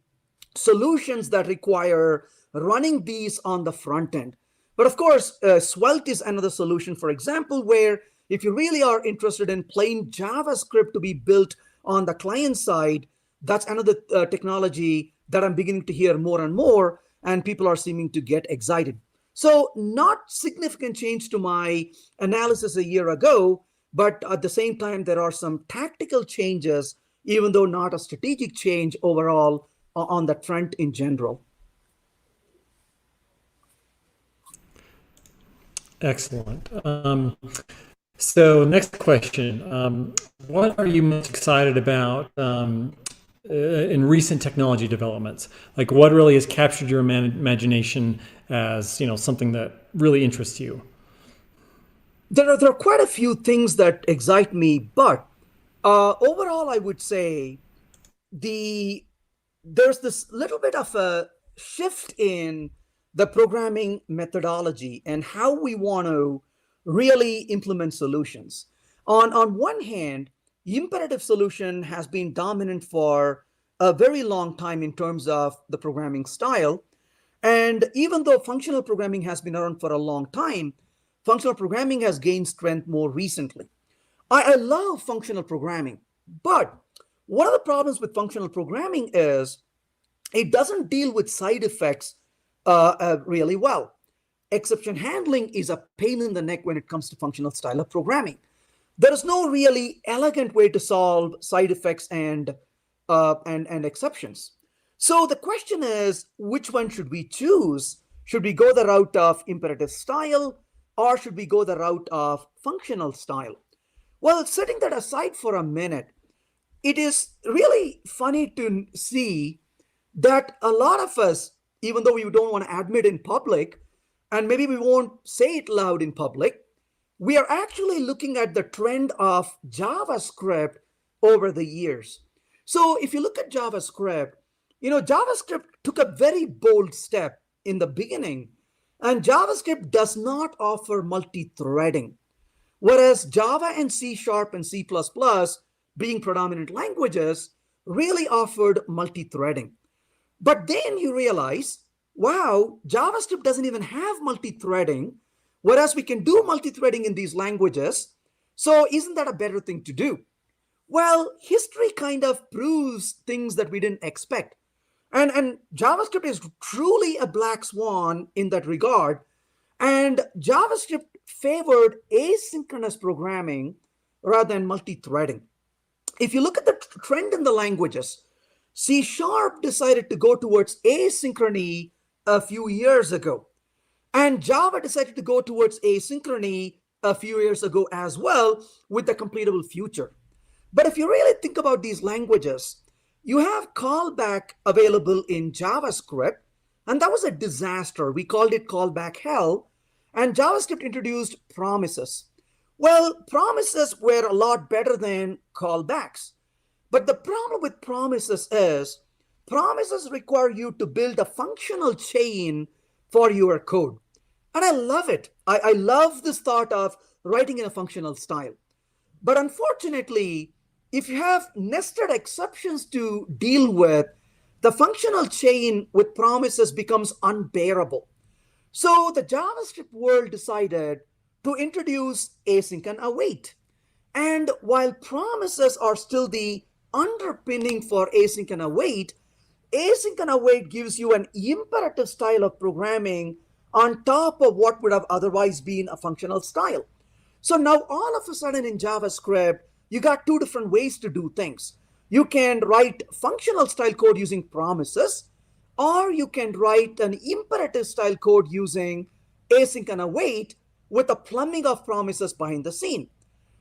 solutions that require running these on the front end. But of course, Svelte is another solution, for example, where if you really are interested in plain JavaScript to be built on the client side, that's another technology that I'm beginning to hear more and more, and people are seeming to get excited. So not significant change to my analysis a year ago, but at the same time, there are some tactical changes, even though not a strategic change overall on that front in general. Excellent. So next question, what are you most excited about in recent technology developments? Like what really has captured your imagination as something that really interests you? There are quite a few things that excite me, but overall, I would say there's this little bit of a shift in the programming methodology and how we want to really implement solutions. On one hand, imperative solution has been dominant for a very long time in terms of the programming style. And even though functional programming has been around for a long time, functional programming has gained strength more recently. I love functional programming, but one of the problems with functional programming is it doesn't deal with side effects really well. Exception handling is a pain in the neck when it comes to functional style of programming. There is no really elegant way to solve side effects and exceptions. So the question is, which one should we choose? Should we go the route of imperative style, or should we go the route of functional style? Well, setting that aside for a minute, it is really funny to see that a lot of us, even though we don't want to admit in public, and maybe we won't say it loud in public, we are actually looking at the trend of JavaScript over the years. So if you look at JavaScript, JavaScript took a very bold step in the beginning, and JavaScript does not offer multi-threading. Whereas Java and C# and C++, being predominant languages, really offered multi-threading. But then you realize, wow, JavaScript doesn't even have multi-threading, whereas we can do multi-threading in these languages. So isn't that a better thing to do? Well, history kind of proves things that we didn't expect. And JavaScript is truly a black swan in that regard. And JavaScript favored asynchronous programming rather than multi-threading. If you look at the trend in the languages, C# decided to go towards asynchrony a few years ago. And Java decided to go towards asynchrony a few years ago as well with the completable future. But if you really think about these languages, you have callback available in JavaScript, and that was a disaster. We called it callback hell, and JavaScript introduced promises. Well, promises were a lot better than callbacks. But the problem with promises is promises require you to build a functional chain for your code. And I love it. I love this thought of writing in a functional style. But unfortunately, if you have nested exceptions to deal with, the functional chain with promises becomes unbearable. So the JavaScript world decided to introduce async and await. And while promises are still the underpinning for async and await gives you an imperative style of programming on top of what would have otherwise been a functional style. So now all of a sudden in JavaScript, you got two different ways to do things. You can write functional style code using promises, or you can write an imperative style code using async and await with a plumbing of promises behind the scene.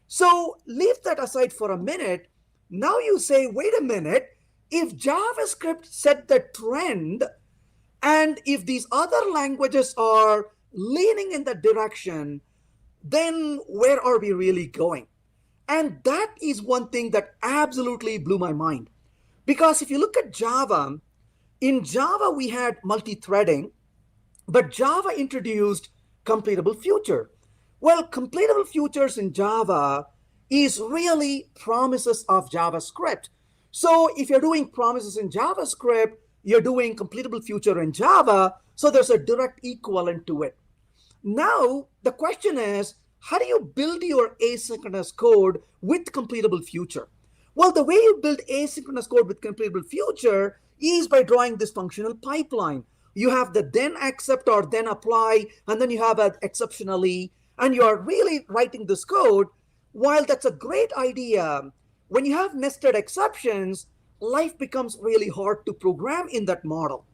So leave that aside for a minute. Now you say, wait a minute, if JavaScript set the trend, and if these other languages are leaning in that direction, then where are we really going? And that is one thing that absolutely blew my mind. Because if you look at Java, in Java we had multi-threading, but Java introduced completable future. Well, completable futures in Java is really promises of JavaScript. So if you're doing promises in JavaScript, you're doing completable future in Java, so there's a direct equivalent to it. Now, the question is, how do you build your asynchronous code with completable future? Well, the way you build asynchronous code with completable future is by drawing this functional pipeline. You have the then accept or then apply, and then you have an exceptionally, and you are really writing this code. While that's a great idea, when you have nested exceptions, life becomes really hard to program in that model.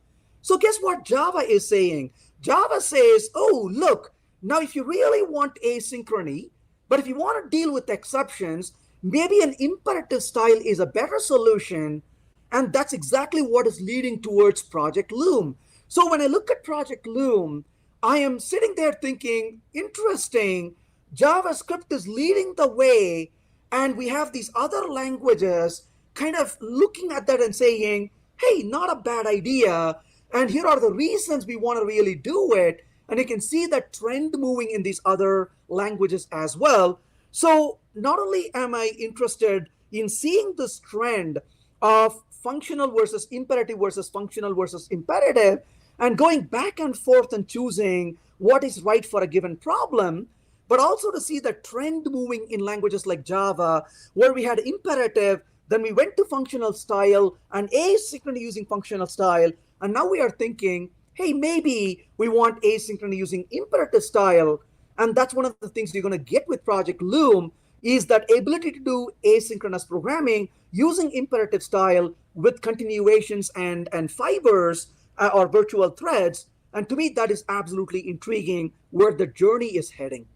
So guess what Java is saying? Java says, oh, look, now if you really want asynchrony, but if you want to deal with exceptions, maybe an imperative style is a better solution. And that's exactly what is leading towards Project Loom. So when I look at Project Loom, I am sitting there thinking, interesting, JavaScript is leading the way, and we have these other languages kind of looking at that and saying, hey, not a bad idea. And here are the reasons we want to really do it. And you can see that trend moving in these other languages as well. So not only am I interested in seeing this trend of functional versus imperative versus functional versus imperative, and going back and forth and choosing what is right for a given problem, but also to see the trend moving in languages like Java, where we had imperative, then we went to functional style and asynchronous using functional style. And now we are thinking, hey, maybe we want asynchronous using imperative style. And that's one of the things you're going to get with Project Loom, is that ability to do asynchronous programming using imperative style with continuations and fibers or virtual threads. And to me, that is absolutely intriguing where the journey is heading.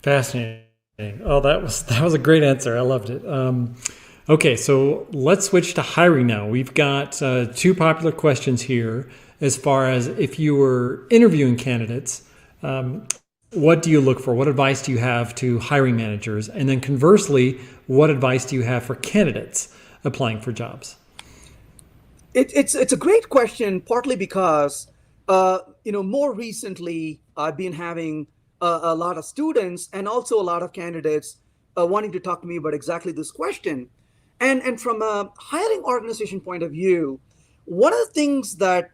Fascinating. Oh, that was a great answer. I loved it. Okay, so let's switch to hiring now. We've got two popular questions here as far as if you were interviewing candidates, what do you look for? What advice do you have to hiring managers? And then conversely, what advice do you have for candidates applying for jobs? It's a great question, partly because more recently I've been having a lot of students and also a lot of candidates wanting to talk to me about exactly this question. And from a hiring organization point of view, one of the things that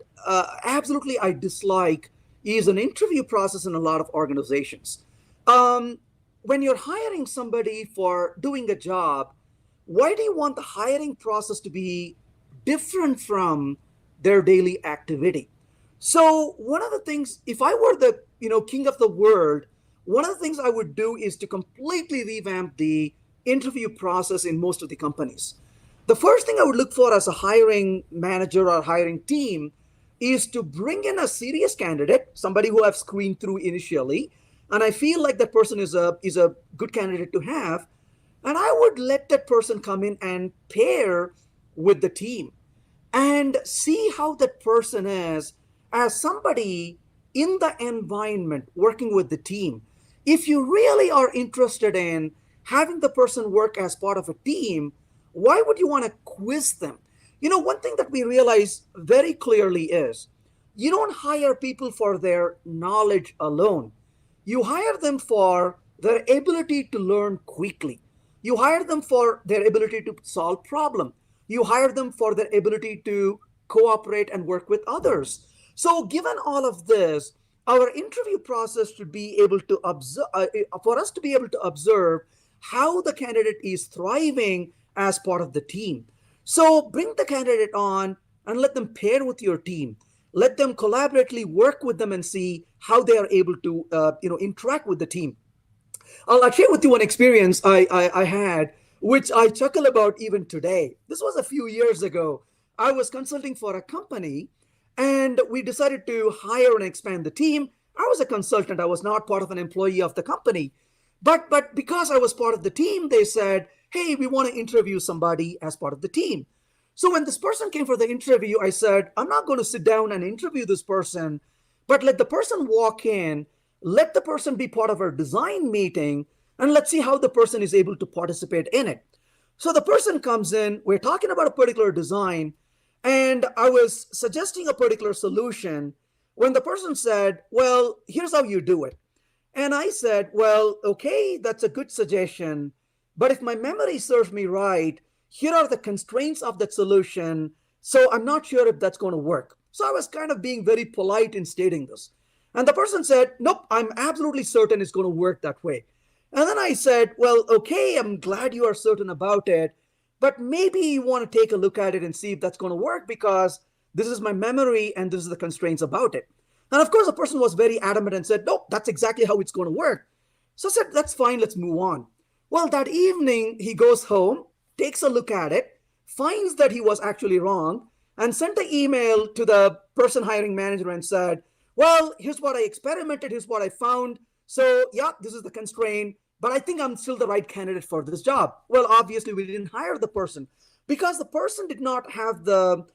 absolutely I dislike is an interview process in a lot of organizations. When you're hiring somebody for doing a job, why do you want the hiring process to be different from their daily activity? So one of the things, if I were the king of the world, one of the things I would do is to completely revamp the interview process in most of the companies. The first thing I would look for as a hiring manager or hiring team is to bring in a serious candidate, somebody who I've screened through initially, and I feel like that person is a good candidate to have, and I would let that person come in and pair with the team and see how that person is as somebody in the environment working with the team. If you really are interested in having the person work as part of a team, why would you want to quiz them? One thing that we realize very clearly is you don't hire people for their knowledge alone. You hire them for their ability to learn quickly. You hire them for their ability to solve problems. You hire them for their ability to cooperate and work with others. So given all of this, our interview process should be able to observe, for us to be able to observe how the candidate is thriving as part of the team. So bring the candidate on and let them pair with your team. Let them collaboratively work with them and see how they are able to interact with the team. I'll share with you one experience I had, which I chuckle about even today. This was a few years ago. I was consulting for a company, and we decided to hire and expand the team. I was a consultant. I was not part of an employee of the company. But because I was part of the team, they said, hey, we want to interview somebody as part of the team. So when this person came for the interview, I said, I'm not going to sit down and interview this person, but let the person walk in, let the person be part of our design meeting, and let's see how the person is able to participate in it. So the person comes in, we're talking about a particular design, and I was suggesting a particular solution when the person said, well, here's how you do it. And I said, well, okay, that's a good suggestion. But if my memory serves me right, here are the constraints of that solution. So I'm not sure if that's going to work. So I was kind of being very polite in stating this. And the person said, nope, I'm absolutely certain it's going to work that way. And then I said, well, okay, I'm glad you are certain about it, but maybe you want to take a look at it and see if that's going to work, because this is my memory and this is the constraints about it. And of course, the person was very adamant and said, nope, that's exactly how it's going to work. So I said, that's fine, let's move on. Well, that evening, he goes home, takes a look at it, finds that he was actually wrong, and sent an email to the person hiring manager and said, well, here's what I experimented, here's what I found. So yeah, this is the constraint, but I think I'm still the right candidate for this job. Well, obviously we didn't hire the person because the person did not have the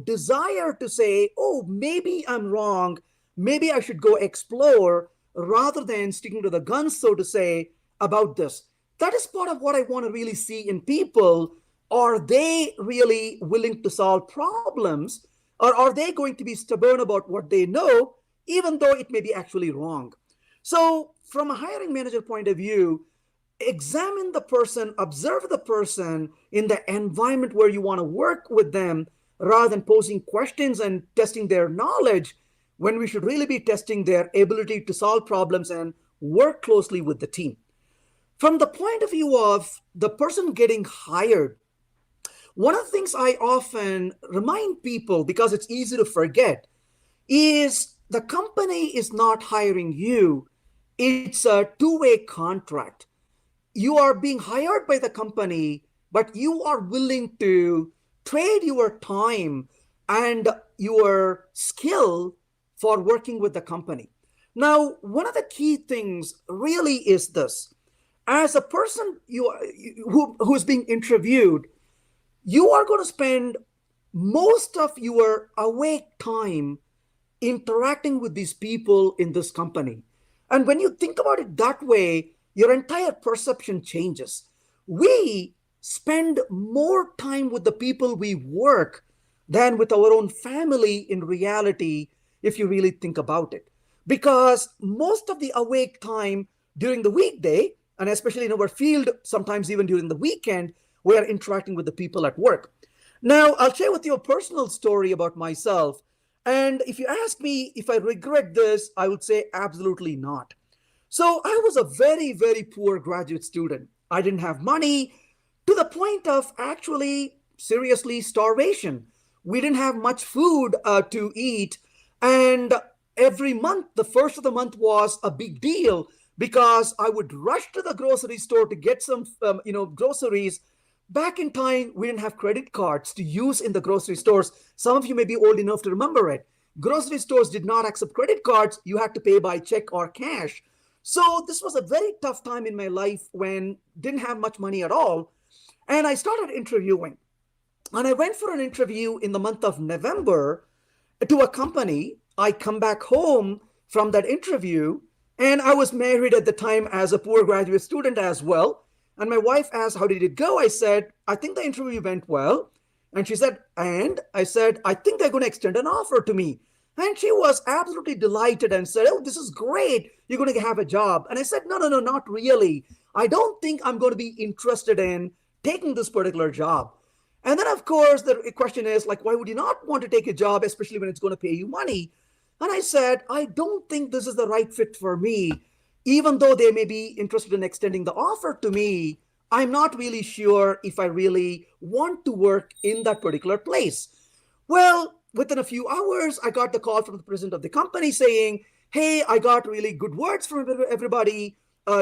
desire to say, oh, maybe I'm wrong, maybe I should go explore, rather than sticking to the guns, so to say, about this. That is part of what I want to really see in people. Are they really willing to solve problems, or are they going to be stubborn about what they know, even though it may be actually wrong? So from a hiring manager point of view, examine the person, observe the person in the environment where you want to work with them, rather than posing questions and testing their knowledge, when we should really be testing their ability to solve problems and work closely with the team. From the point of view of the person getting hired, one of the things I often remind people, because it's easy to forget, is the company is not hiring you. It's a two-way contract. You are being hired by the company, but you are willing to trade your time and your skill for working with the company. Now, one of the key things really is this. As a person who is being interviewed, you are going to spend most of your awake time interacting with these people in this company. And when you think about it that way, your entire perception changes. We spend more time with the people we work than with our own family in reality, if you really think about it. Because most of the awake time during the weekday, and especially in our field, sometimes even during the weekend, we are interacting with the people at work. Now, I'll share with you a personal story about myself. And if you ask me if I regret this, I would say absolutely not. So I was a very, very poor graduate student. I didn't have money, to the point of actually seriously starvation. We didn't have much food to eat. And every month, the first of the month was a big deal, because I would rush to the grocery store to get some groceries. Back in time, we didn't have credit cards to use in the grocery stores. Some of you may be old enough to remember it. Grocery stores did not accept credit cards. You had to pay by check or cash. So this was a very tough time in my life when didn't have much money at all. And I started interviewing. And I went for an interview in the month of November to a company. I come back home from that interview, and I was married at the time as a poor graduate student as well. And my wife asked, how did it go? I said, I think the interview went well. And she said, and I said, I think they're going to extend an offer to me. And she was absolutely delighted and said, oh, this is great. You're going to have a job. And I said, no, not really. I don't think I'm going to be interested in taking this particular job. And then, of course, the question is, like, why would you not want to take a job, especially when it's going to pay you money? And I said, I don't think this is the right fit for me. Even though they may be interested in extending the offer to me, I'm not really sure if I really want to work in that particular place. Well, within a few hours, I got the call from the president of the company saying, hey, I got really good words from everybody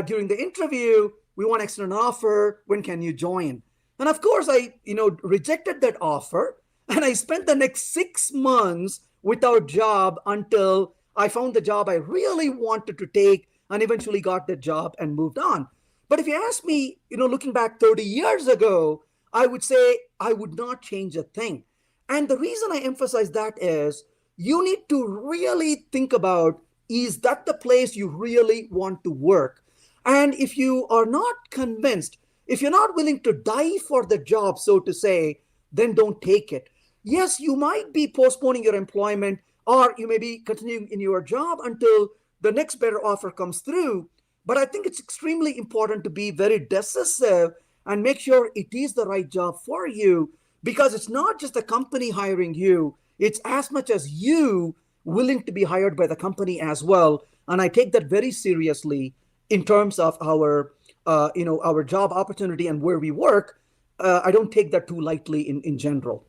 during the interview. We want to extend an offer. When can you join? And of course, I rejected that offer. And I spent the next 6 months without job until I found the job I really wanted to take, and eventually got the job and moved on. But if you ask me, looking back 30 years ago, I would say I would not change a thing. And the reason I emphasize that is you need to really think about, is that the place you really want to work? And if you are not convinced, if you're not willing to die for the job, so to say, then don't take it. Yes, you might be postponing your employment, or you may be continuing in your job until the next better offer comes through. But I think it's extremely important to be very decisive and make sure it is the right job for you, because it's not just the company hiring you. It's as much as you willing to be hired by the company as well. And I take that very seriously in terms of our job opportunity and where we work. I don't take that too lightly in general.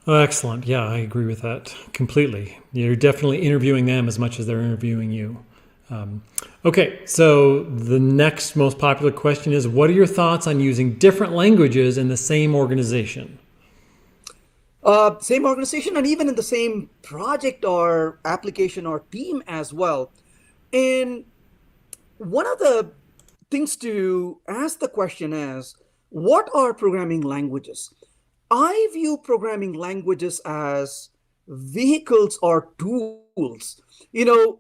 Oh, excellent. Yeah, I agree with that completely. You're definitely interviewing them as much as they're interviewing you. Okay, so the next most popular question is, what are your thoughts on using different languages in the same organization? Same organization, and even in the same project or application or team as well. And one of the things to ask the question is, what are programming languages? I view programming languages as vehicles or tools.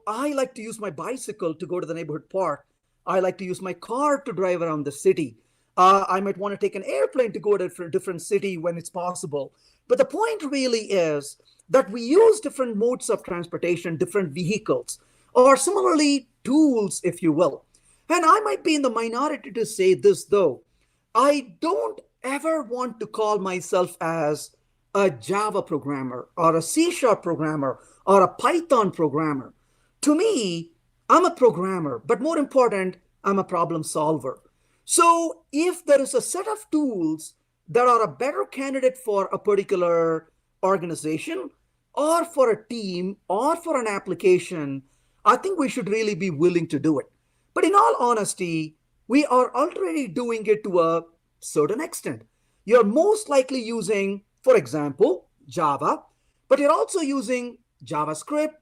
I like to use my bicycle to go to the neighborhood park. I like to use my car to drive around the city. I might want to take an airplane to go to a different city when it's possible. But the point really is that we use different modes of transportation, different vehicles, or similarly tools, if you will. And I might be in the minority to say this though. I don't ever want to call myself as a Java programmer or a C# programmer or a Python programmer. To me, I'm a programmer, but more important, I'm a problem solver. So if there is a set of tools that are a better candidate for a particular organization or for a team or for an application, I think we should really be willing to do it. But in all honesty, we are already doing it to a certain extent. You're most likely using, for example, Java, but you're also using JavaScript,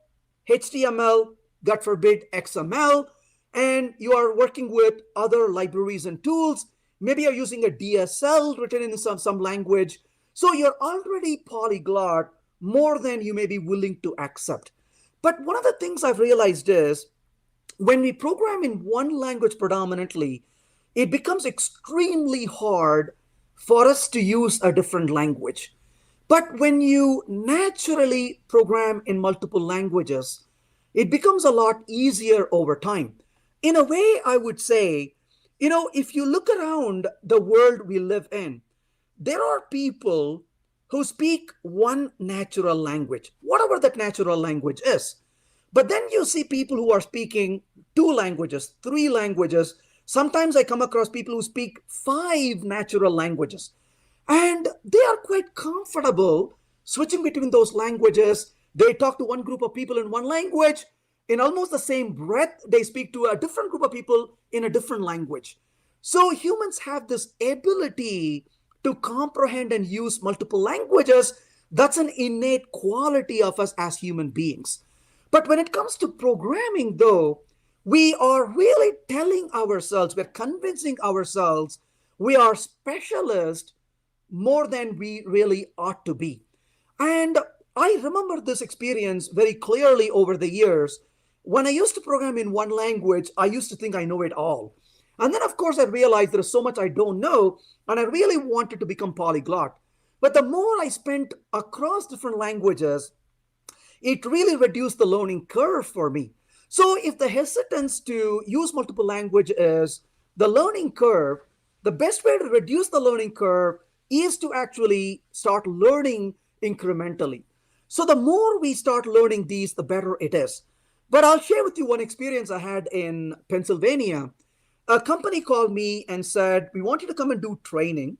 HTML, God forbid, XML, and you are working with other libraries and tools. Maybe you're using a DSL written in some language. So you're already polyglot more than you may be willing to accept. But one of the things I've realized is when we program in one language predominantly, it becomes extremely hard for us to use a different language. But when you naturally program in multiple languages, it becomes a lot easier over time. In a way, I would say, if you look around the world we live in, there are people who speak one natural language, whatever that natural language is. But then you see people who are speaking 2 languages, 3 languages. Sometimes I come across people who speak 5 natural languages. And they are quite comfortable switching between those languages. They talk to one group of people in one language. In almost the same breath, they speak to a different group of people in a different language. So humans have this ability to comprehend and use multiple languages. That's an innate quality of us as human beings. But when it comes to programming, though, we are really telling ourselves, we're convincing ourselves we are specialists more than we really ought to be. And I remember this experience very clearly over the years. When I used to program in one language, I used to think I know it all. And then, of course, I realized there is so much I don't know, and I really wanted to become polyglot. But the more I spent across different languages, it really reduced the learning curve for me. So if the hesitance to use multiple languages is the learning curve, the best way to reduce the learning curve is to actually start learning incrementally. So the more we start learning these, the better it is. But I'll share with you one experience I had in Pennsylvania. A company called me and said, we want you to come and do training.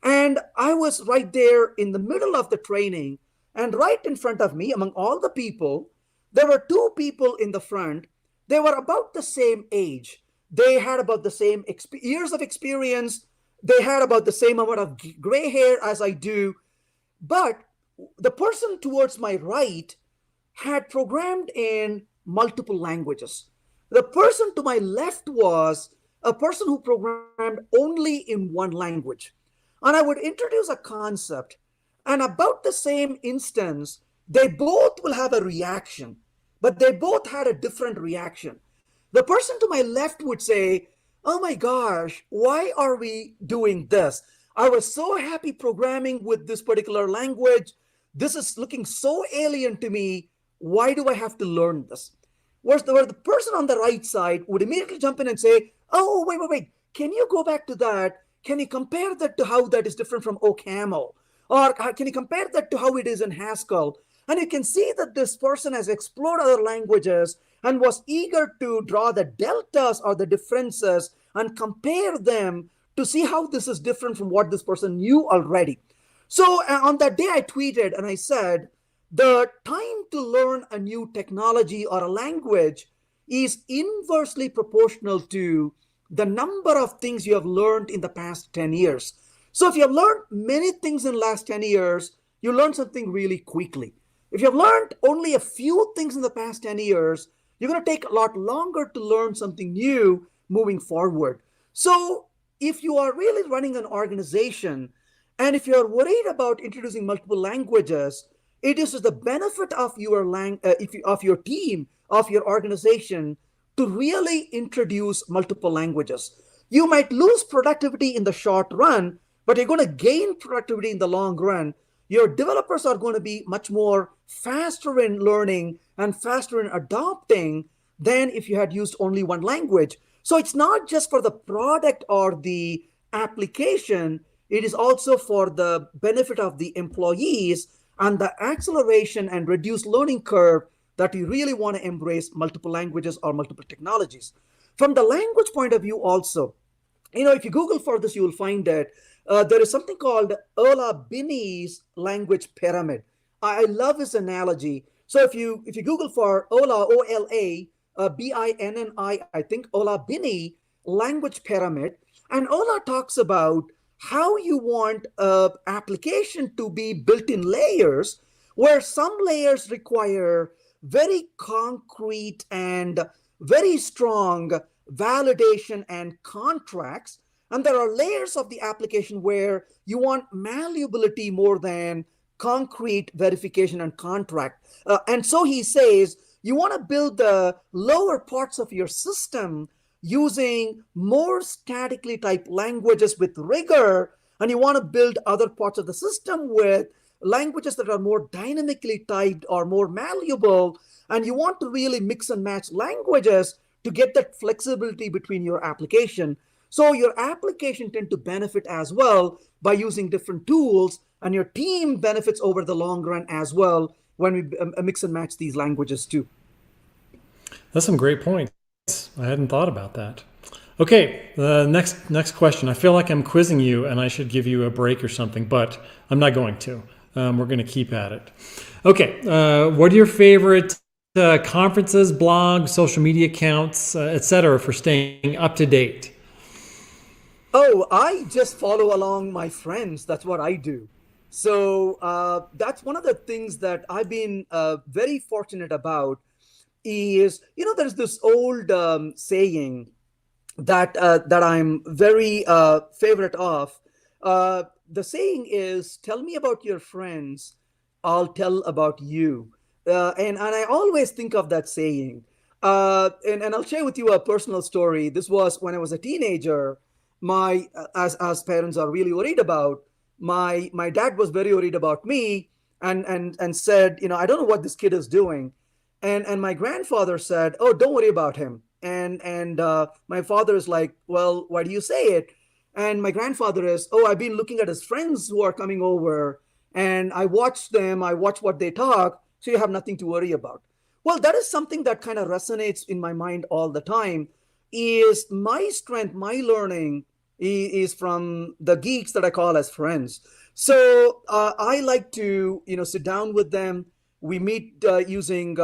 And I was right there in the middle of the training. And right in front of me, among all the people, there were 2 people in the front. They were about the same age. They had about the same years of experience. They had about the same amount of gray hair as I do. But the person towards my right had programmed in multiple languages. The person to my left was a person who programmed only in one language. And I would introduce a concept, and about the same instance, they both will have a reaction, but they both had a different reaction. The person to my left would say, oh my gosh, why are we doing this? I was so happy programming with this particular language. This is looking so alien to me. Why do I have to learn this? Where the person on the right side would immediately jump in and say, oh, wait. Can you go back to that? Can you compare that to how that is different from OCaml? Or can you compare that to how it is in Haskell? And you can see that this person has explored other languages and was eager to draw the deltas or the differences and compare them to see how this is different from what this person knew already. So on that day I tweeted and I said, the time to learn a new technology or a language is inversely proportional to the number of things you have learned in the past 10 years. So if you have learned many things in the last 10 years, you learn something really quickly. If you have learned only a few things in the past 10 years, you're going to take a lot longer to learn something new moving forward. So if you are really running an organization, and if you're worried about introducing multiple languages, it is to the benefit of your team, of your organization, to really introduce multiple languages. You might lose productivity in the short run, but you're going to gain productivity in the long run. Your developers are going to be much more faster in learning and faster in adopting than if you had used only one language. So it's not just for the product or the application, it is also for the benefit of the employees and the acceleration and reduced learning curve that you really want to embrace multiple languages or multiple technologies. From the language point of view also, if you Google for this, you will find that there is something called Ola Binny's language pyramid. I love his analogy. So if you Google for Ola, O-L-A, B-I-N-N-I, I think Ola Binny language pyramid, and Ola talks about how you want an application to be built in layers, where some layers require very concrete and very strong validation and contracts. And there are layers of the application where you want malleability more than concrete verification and contract. And so he says, you want to build the lower parts of your system using more statically typed languages with rigor, and you want to build other parts of the system with languages that are more dynamically typed or more malleable, and you want to really mix and match languages to get that flexibility between your application. So your application tend to benefit as well by using different tools, and your team benefits over the long run as well when we mix and match these languages too. That's some great points. I hadn't thought about that. Okay, the next question. I feel like I'm quizzing you and I should give you a break or something, but I'm not going to. We're going to keep at it. Okay, what are your favorite conferences, blogs, social media accounts, etc., for staying up to date? Oh, I just follow along my friends. That's what I do. So that's one of the things that I've been very fortunate about is, there's this old saying that I'm very favorite of. The saying is, tell me about your friends, I'll tell about you. And I always think of that saying. And I'll share with you a personal story. This was when I was a teenager. As parents are really worried about, my dad was very worried about me and said, I don't know what this kid is doing. And my grandfather said, oh, don't worry about him. And my father is like, well, why do you say it? And my grandfather is, oh, I've been looking at his friends who are coming over, and I watch them, I watch what they talk, so you have nothing to worry about. Well, that is something that kind of resonates in my mind all the time, is my strength, my learning is from the geeks that I call as friends. So I like to, sit down with them. We meet using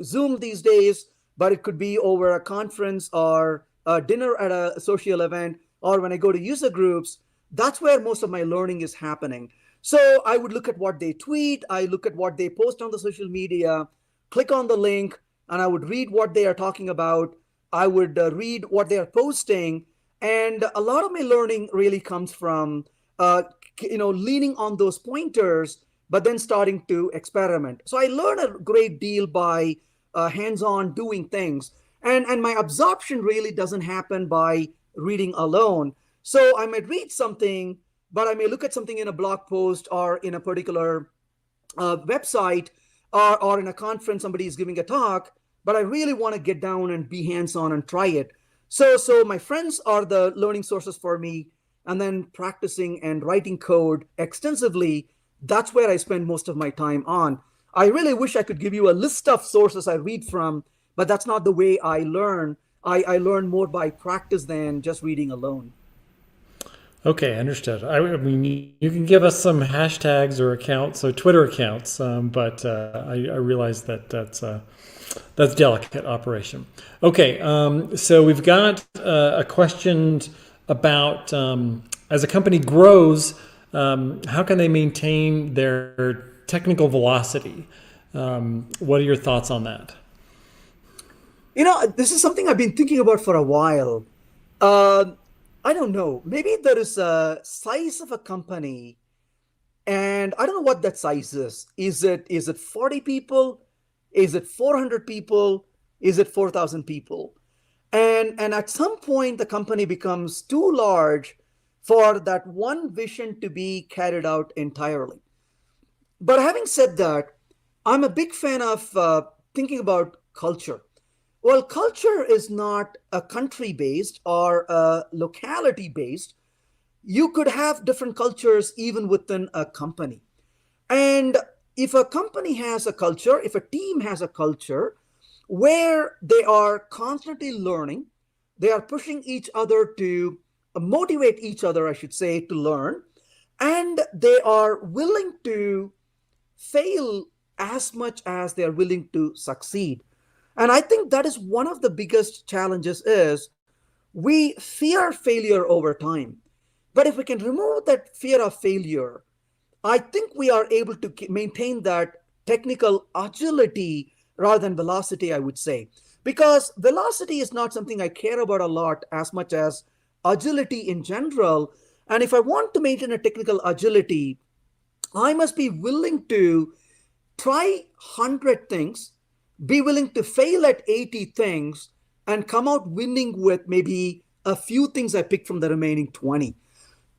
Zoom these days, but it could be over a conference or a dinner at a social event, or when I go to user groups. That's where most of my learning is happening. So I would look at what they tweet, I look at what they post on the social media, click on the link, and I would read what they are talking about. I would read what they are posting. And a lot of my learning really comes from, leaning on those pointers, but then starting to experiment. So I learn a great deal by hands-on doing things. And my absorption really doesn't happen by reading alone. So I might read something, but I may look at something in a blog post or in a particular website or in a conference, somebody is giving a talk, but I really want to get down and be hands-on and try it. So my friends are the learning sources for me, and then practicing and writing code extensively, that's where I spend most of my time on. I really wish I could give you a list of sources I read from, but that's not the way I learn. I learn more by practice than just reading alone. Okay, understood. I mean, you can give us some hashtags or accounts, so Twitter accounts, but I realize that that's delicate operation. Okay, so we've got a question about as a company grows, how can they maintain their technical velocity? What are your thoughts on that? This is something I've been thinking about for a while. I don't know. Maybe there is a size of a company, and I don't know what that size is. Is it 40 people? Is it 400 people? Is it 4,000 people? And at some point, the company becomes too large for that one vision to be carried out entirely. But having said that, I'm a big fan of thinking about culture. Well, culture is not a country based or a locality based. You could have different cultures even within a company. And if a company has a culture, if a team has a culture where they are constantly learning, they are pushing each other to motivate each other, I should say, to learn, and they are willing to fail as much as they are willing to succeed. And I think that is one of the biggest challenges is we fear failure over time. But if we can remove that fear of failure, I think we are able to maintain that technical agility rather than velocity, I would say. Because velocity is not something I care about a lot as much as agility in general. And if I want to maintain a technical agility, I must be willing to try 100 things, be willing to fail at 80 things, and come out winning with maybe a few things I picked from the remaining 20.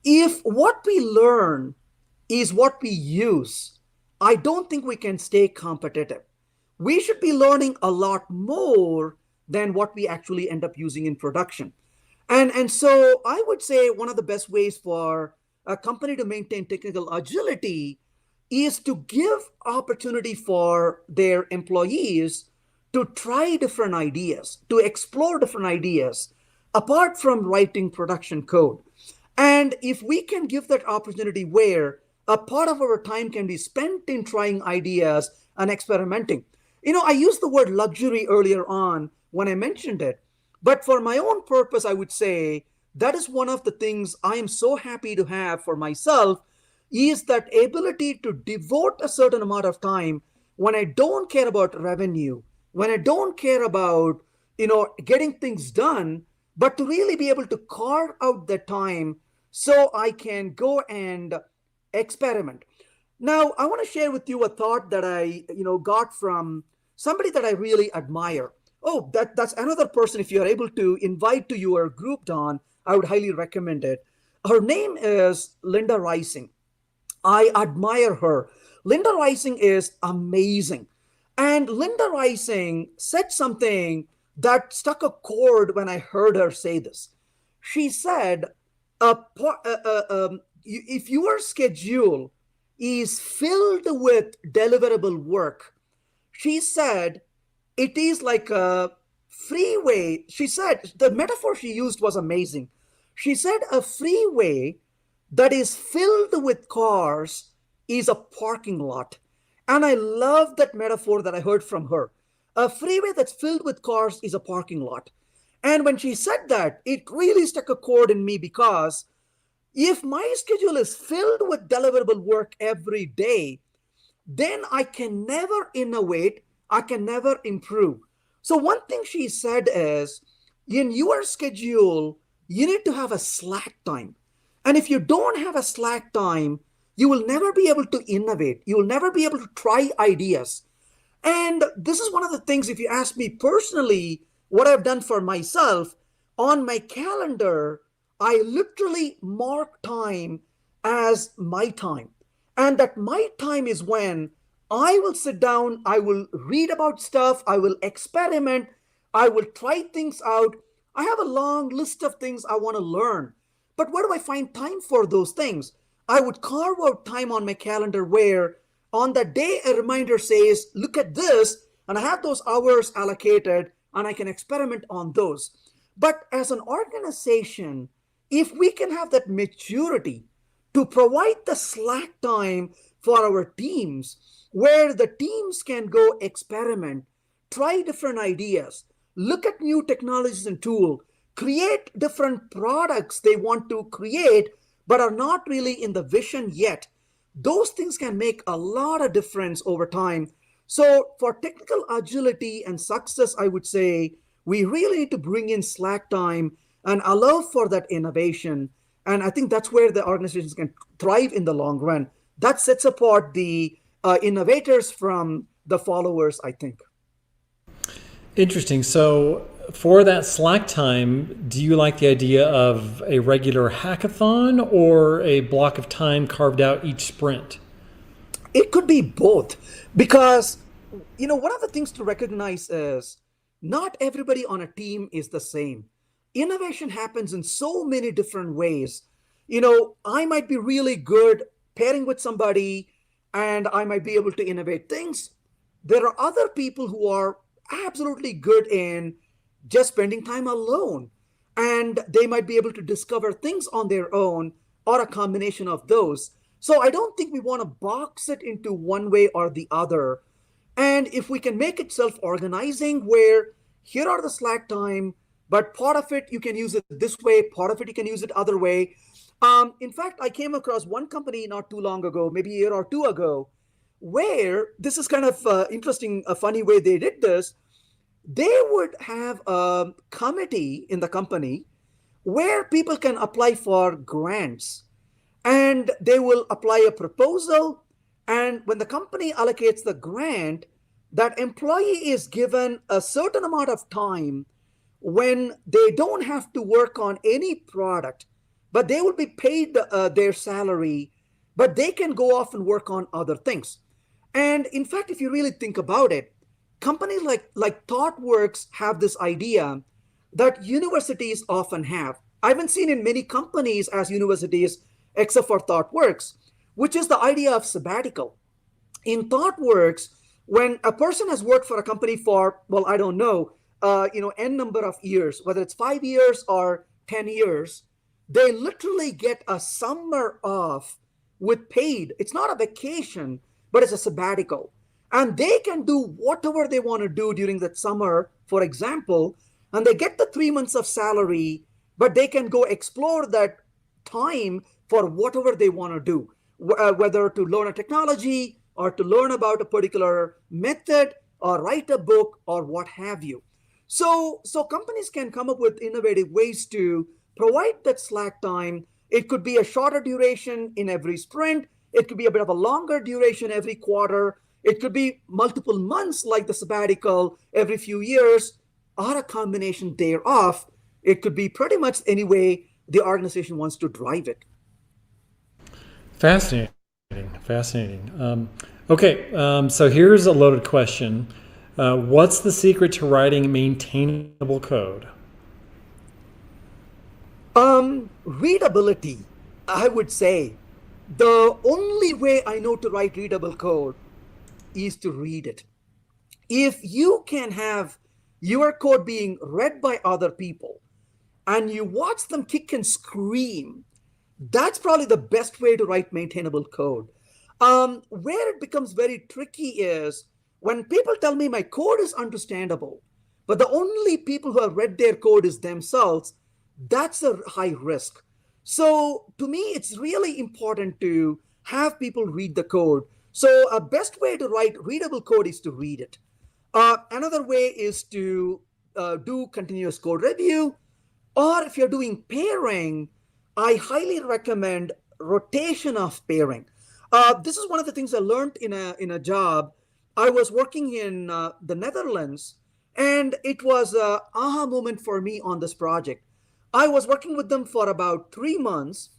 If what we learn is what we use, I don't think we can stay competitive. We should be learning a lot more than what we actually end up using in production. And so I would say one of the best ways for a company to maintain technical agility is to give opportunity for their employees to try different ideas, to explore different ideas, apart from writing production code. And if we can give that opportunity where a part of our time can be spent in trying ideas and experimenting. I used the word luxury earlier on when I mentioned it, but for my own purpose, I would say that is one of the things I am so happy to have for myself is that ability to devote a certain amount of time when I don't care about revenue, when I don't care about, getting things done, but to really be able to carve out the time so I can go and experiment. Now, I want to share with you a thought that I, got from somebody that I really admire. Oh, that's another person. If you are able to invite to your group, Don, I would highly recommend it. Her name is Linda Rising. I admire her. Linda Rising is amazing. And Linda Rising said something that struck a chord when I heard her say this. She said, if your schedule is filled with deliverable work, she said, it is like a freeway. She said, the metaphor she used was amazing. She said, a freeway that is filled with cars is a parking lot. And I love that metaphor that I heard from her. A freeway that's filled with cars is a parking lot. And when she said that, it really struck a chord in me because if my schedule is filled with deliverable work every day, then I can never innovate. I can never improve. So one thing she said is, in your schedule, you need to have a slack time. And if you don't have a slack time, you will never be able to innovate. You will never be able to try ideas. And this is one of the things, if you ask me personally, what I've done for myself, on my calendar, I literally mark time as my time. And that my time is when I will sit down, I will read about stuff, I will experiment, I will try things out. I have a long list of things I want to learn. But where do I find time for those things? I would carve out time on my calendar where on that day a reminder says, look at this, and I have those hours allocated and I can experiment on those. But as an organization, if we can have that maturity to provide the slack time for our teams, where the teams can go experiment, try different ideas, look at new technologies and tools, create different products they want to create, but are not really in the vision yet. Those things can make a lot of difference over time. So for technical agility and success, I would say we really need to bring in slack time and allow for that innovation. And I think that's where the organizations can thrive in the long run. That sets apart the innovators from the followers, I think. Interesting. So for that slack time, do you like the idea of a regular hackathon or a block of time carved out each sprint? It could be both because, one of the things to recognize is not everybody on a team is the same. Innovation happens in so many different ways. I might be really good pairing with somebody and I might be able to innovate things. There are other people who are absolutely good in just spending time alone, and they might be able to discover things on their own or a combination of those. So I don't think we want to box it into one way or the other. And if we can make it self-organizing, where here are the slack time, but part of it you can use it this way, part of it you can use it other way. In fact, I came across one company not too long ago, maybe a year or two ago, where this is kind of interesting, a funny way they did this. They would have a committee in the company where people can apply for grants, and they will apply a proposal. And when the company allocates the grant, that employee is given a certain amount of time when they don't have to work on any product, but they will be paid their salary, but they can go off and work on other things. And in fact, if you really think about it, companies like ThoughtWorks have this idea that universities often have. I haven't seen in many companies as universities, except for ThoughtWorks, which is the idea of sabbatical. In ThoughtWorks, when a person has worked for a company for, well, I don't know, n number of years, whether it's 5 years or 10 years, they literally get a summer off with paid. It's not a vacation, but it's a sabbatical. And they can do whatever they want to do during that summer, for example, and they get the 3 months of salary, but they can go explore that time for whatever they want to do, whether to learn a technology or to learn about a particular method or write a book or what have you. So companies can come up with innovative ways to provide that slack time. It could be a shorter duration in every sprint. It could be a bit of a longer duration every quarter. It could be multiple months like the sabbatical every few years, or a combination thereof. It could be pretty much any way the organization wants to drive it. Fascinating. So here's a loaded question. What's the secret to writing maintainable code? Readability, I would say. The only way I know to write readable code is to read it. If you can have your code being read by other people and you watch them kick and scream, that's probably the best way to write maintainable code. Where it becomes very tricky is when people tell me my code is understandable, but the only people who have read their code is themselves. That's a high risk. So to me, it's really important to have people read the code. So a best way to write readable code is to read it. Another way is to do continuous code review, or if you're doing pairing, I highly recommend rotation of pairing. This is one of the things I learned in a job. I was working in the Netherlands, and it was an aha moment for me on this project. I was working with them for about 3 months,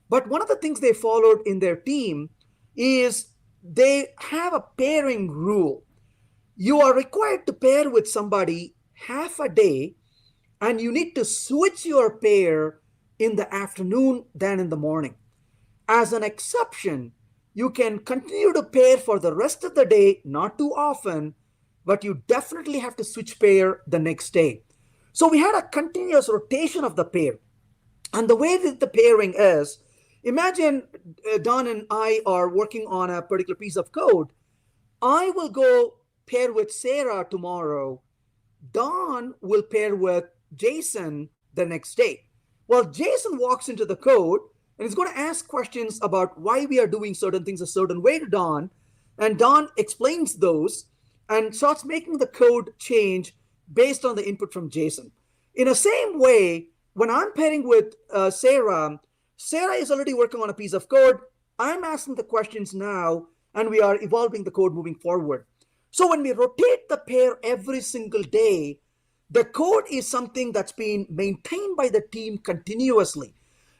but one of the things they followed in their team is they have a pairing rule. You are required to pair with somebody half a day, and you need to switch your pair in the afternoon than in the morning. As an exception, you can continue to pair for the rest of the day, not too often, but you definitely have to switch pair the next day. So we had a continuous rotation of the pair. And the way that the pairing is, imagine Don and I are working on a particular piece of code. I will go pair with Sarah tomorrow. Don will pair with Jason the next day. Well, Jason walks into the code and he's going to ask questions about why we are doing certain things a certain way to Don. And Don explains those and starts making the code change based on the input from Jason. In the same way, when I'm pairing with Sarah is already working on a piece of code. I'm asking the questions now, and we are evolving the code moving forward. So when we rotate the pair every single day, the code is something that's being maintained by the team continuously.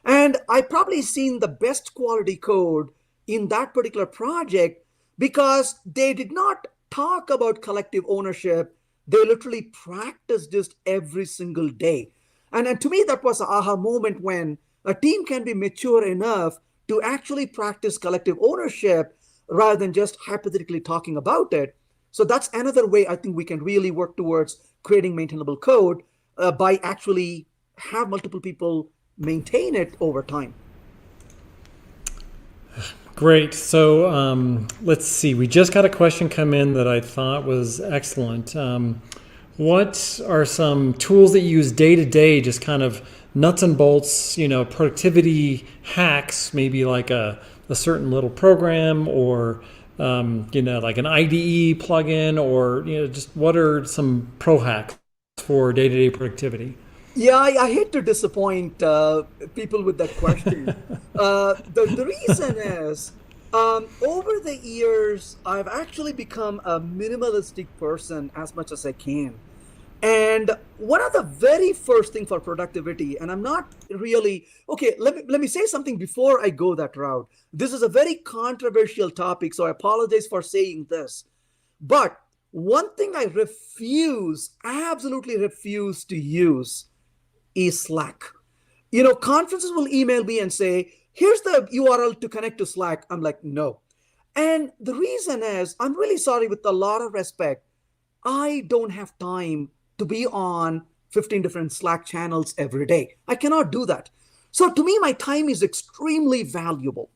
And I've probably seen the best quality code in that particular project because they did not talk about collective ownership. They literally practice just every single day. And to me, that was an aha moment when a team can be mature enough to actually practice collective ownership rather than just hypothetically talking about it. So that's another way I think we can really work towards creating maintainable code by actually have multiple people maintain it over time. Great. So let's see. We just got a question come in that I thought was excellent. What are some tools that you use day to day, just kind of nuts and bolts, productivity hacks, maybe like a certain little program or, like an IDE plugin or, just what are some pro hacks for day-to-day productivity? Yeah, I hate to disappoint people with that question. The reason is, over the years, I've actually become a minimalistic person as much as I can. And one of the very first thing for productivity, and I'm not really, okay, let me say something before I go that route. This is a very controversial topic, so I apologize for saying this. But one thing I absolutely refuse to use is Slack. Conferences will email me and say, here's the URL to connect to Slack. I'm like, no. And the reason is, I'm really sorry, with a lot of respect, I don't have time to be on 15 different Slack channels every day. I cannot do that. So to me, my time is extremely valuable.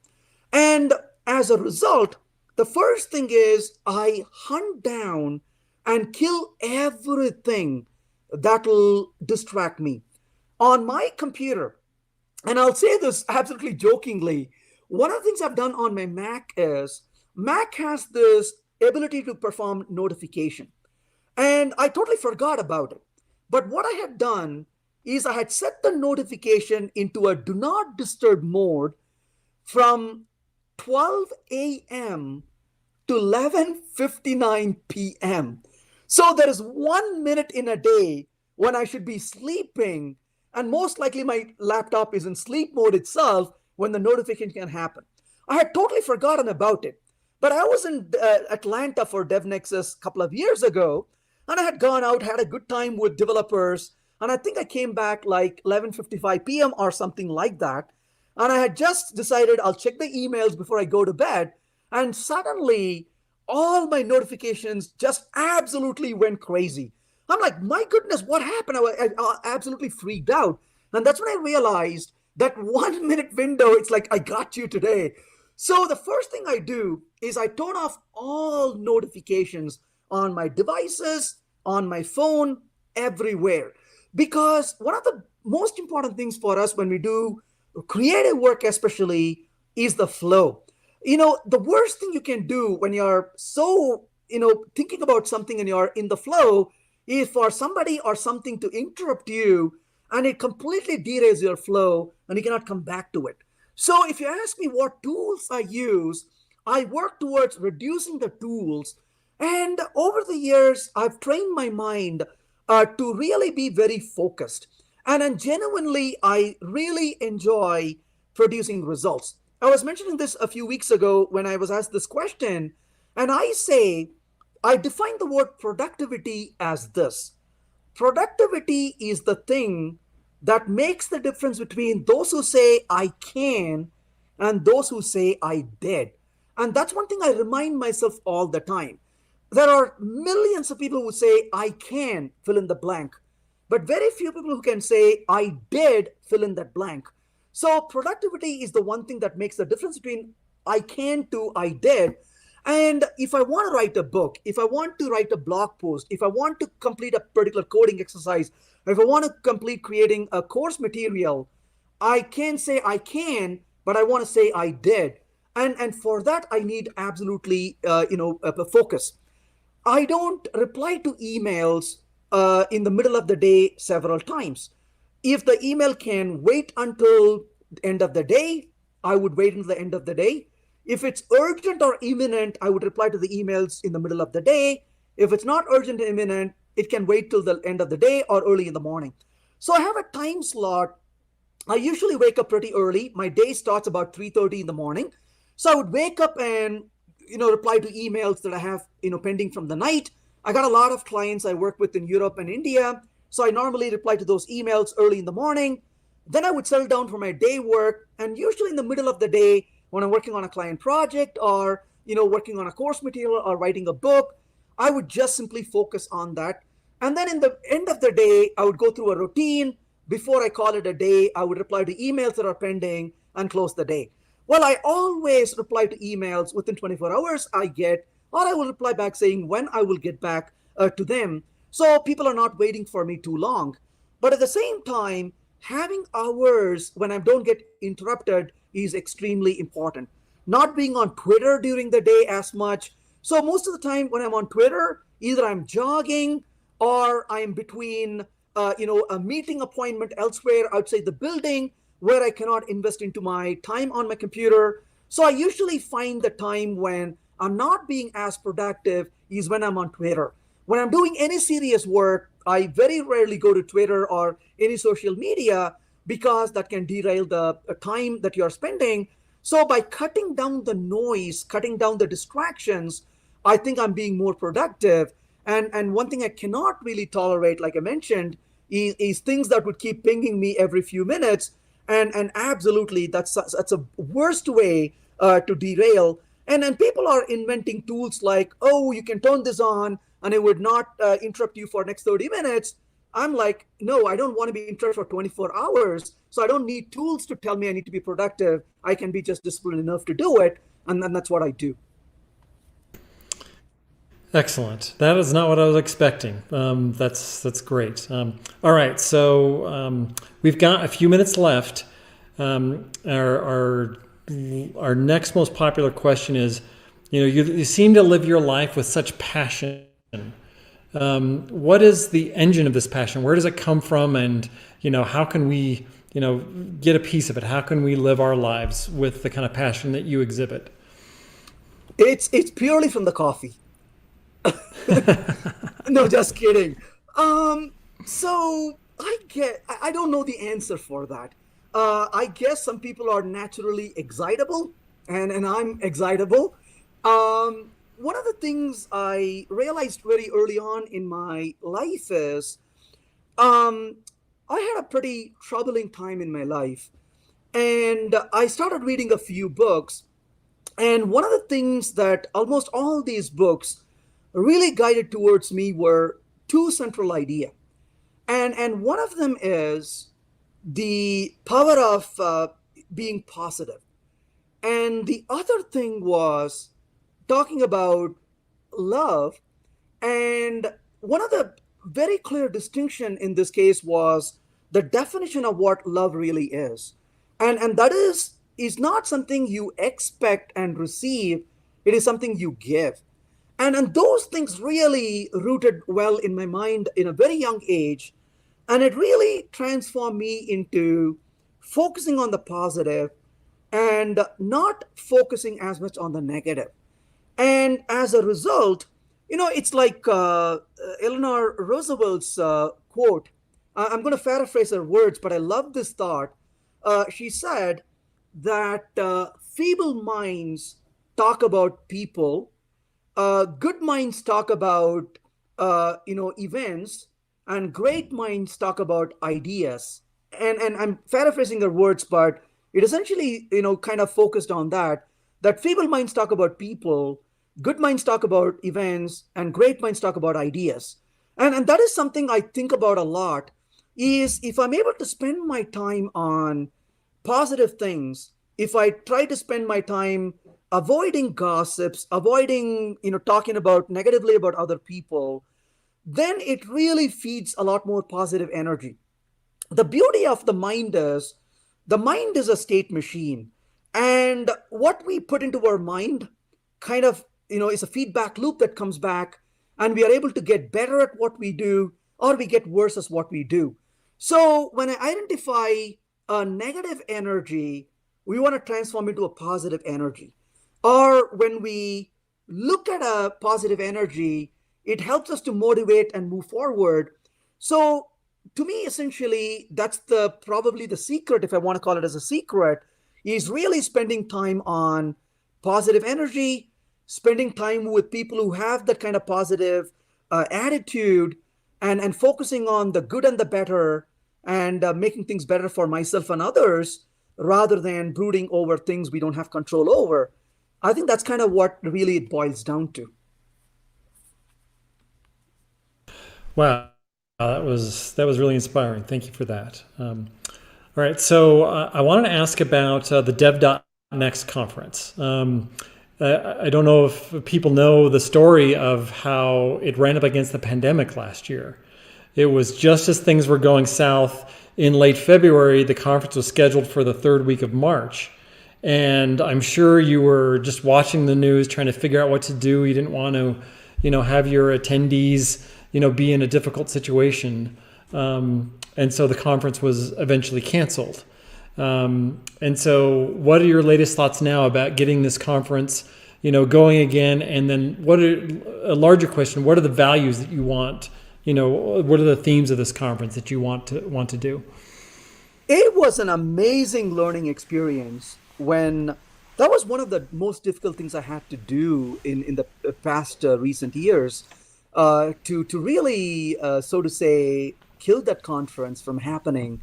And as a result, the first thing is I hunt down and kill everything that will distract me. On my computer, and I'll say this absolutely jokingly, one of the things I've done on my Mac is Mac has this ability to perform notification. And I totally forgot about it. But what I had done is I had set the notification into a do not disturb mode from 12 a.m. to 11:59 p.m. So there is 1 minute in a day when I should be sleeping, and most likely my laptop is in sleep mode itself when the notification can happen. I had totally forgotten about it. But I was in Atlanta for DevNexus a couple of years ago, and I had gone out, had a good time with developers, and I think I came back like 11:55 p.m. or something like that. And I had just decided I'll check the emails before I go to bed. And suddenly, all my notifications just absolutely went crazy. I'm like, my goodness, what happened? I absolutely freaked out. And that's when I realized that 1 minute window, it's like, I got you today. So the first thing I do is I turn off all notifications on my devices, on my phone, everywhere. Because one of the most important things for us when we do creative work especially is the flow. The worst thing you can do when you're so, thinking about something and you're in the flow is for somebody or something to interrupt you, and it completely derails your flow and you cannot come back to it. So if you ask me what tools I use, I work towards reducing the tools. And over the years, I've trained my mind to really be very focused. And genuinely, I really enjoy producing results. I was mentioning this a few weeks ago when I was asked this question, and I define the word productivity as this. Productivity is the thing that makes the difference between those who say I can and those who say I did. And that's one thing I remind myself all the time. There are millions of people who say I can fill in the blank, but very few people who can say I did fill in that blank. So productivity is the one thing that makes the difference between I can to I did. And if I want to write a book, if I want to write a blog post, if I want to complete a particular coding exercise, if I want to complete creating a course material, I can say I can, but I want to say I did. And for that, I need absolutely, a focus. I don't reply to emails in the middle of the day several times. If the email can wait until the end of the day, I would wait until the end of the day. If it's urgent or imminent, I would reply to the emails in the middle of the day. If it's not urgent or imminent, it can wait till the end of the day or early in the morning. So I have a time slot. I usually wake up pretty early. My day starts about 3:30 in the morning. So I would wake up and reply to emails that I have pending from the night. I got a lot of clients I work with in Europe and India. So I normally reply to those emails early in the morning. Then I would settle down for my day work. And usually in the middle of the day, when I'm working on a client project or, working on a course material or writing a book, I would just simply focus on that. And then in the end of the day, I would go through a routine. Before I call it a day, I would reply to emails that are pending and close the day. Well, I always reply to emails within 24 hours or I will reply back saying when I will get back to them. So people are not waiting for me too long. But at the same time, having hours when I don't get interrupted is extremely important. Not being on Twitter during the day as much. So most of the time when I'm on Twitter, either I'm jogging or I'm between, a meeting appointment elsewhere outside the building where I cannot invest into my time on my computer. So I usually find the time when I'm not being as productive is when I'm on Twitter. When I'm doing any serious work, I very rarely go to Twitter or any social media because that can derail the time that you're spending. So by cutting down the noise, cutting down the distractions, I think I'm being more productive. And one thing I cannot really tolerate, like I mentioned, is things that would keep pinging me every few minutes. And absolutely, that's a worst way to derail. And people are inventing tools like, oh, you can turn this on and it would not interrupt you for next 30 minutes. I'm like, no, I don't want to be interrupted for 24 hours. So I don't need tools to tell me I need to be productive. I can be just disciplined enough to do it. And then that's what I do. Excellent. That is not what I was expecting. That's great. All right, so we've got a few minutes left. Our next most popular question is, you seem to live your life with such passion. What is the engine of this passion? Where does it come from? And how can we get a piece of it? How can we live our lives with the kind of passion that you exhibit? It's purely from the coffee. No, just kidding. So I don't know the answer for that. I guess some people are naturally excitable, and I'm excitable. One of the things I realized very early on in my life is I had a pretty troubling time in my life, and I started reading a few books. And one of the things that almost all these books really guided towards me were two central ideas. And one of them is the power of being positive. And the other thing was talking about love. And one of the very clear distinction in this case was the definition of what love really is. And that is not something you expect and receive. It is something you give. And those things really rooted well in my mind in a very young age. And it really transformed me into focusing on the positive and not focusing as much on the negative. And as a result, it's like Eleanor Roosevelt's quote. I'm going to paraphrase her words, but I love this thought. She said that feeble minds talk about people, good minds talk about events, and great minds talk about ideas. And I'm paraphrasing her words, but it essentially kind of focused on that feeble minds talk about people, good minds talk about events, and great minds talk about ideas. And that is something I think about a lot, is if I'm able to spend my time on positive things, if I try to spend my time avoiding gossips, avoiding talking about negatively about other people, then it really feeds a lot more positive energy. The beauty of the mind is a state machine, and what we put into our mind kind of is a feedback loop that comes back, and we are able to get better at what we do, or we get worse at what we do. So when I identify a negative energy, we want to transform into a positive energy. Or when we look at a positive energy, it helps us to motivate and move forward. So to me, essentially, that's probably the secret, if I want to call it as a secret, is really spending time on positive energy, spending time with people who have that kind of positive attitude and focusing on the good and the better and making things better for myself and others rather than brooding over things we don't have control over. I think that's kind of what really it boils down to. Wow, that was really inspiring. Thank you for that. All right, so I wanted to ask about the Dev.Next conference. I don't know if people know the story of how it ran up against the pandemic last year. It was just as things were going south in late February. The conference was scheduled for the third week of March. And I'm sure you were just watching the news, trying to figure out what to do. You didn't want to, have your attendees, be in a difficult situation. And so the conference was eventually canceled. And so what are your latest thoughts now about getting this conference, going again? And then a larger question, what are the values that you want, what are the themes of this conference that you want to do? It was an amazing learning experience when that was one of the most difficult things I had to do in the past recent years to really, so to say, kill that conference from happening.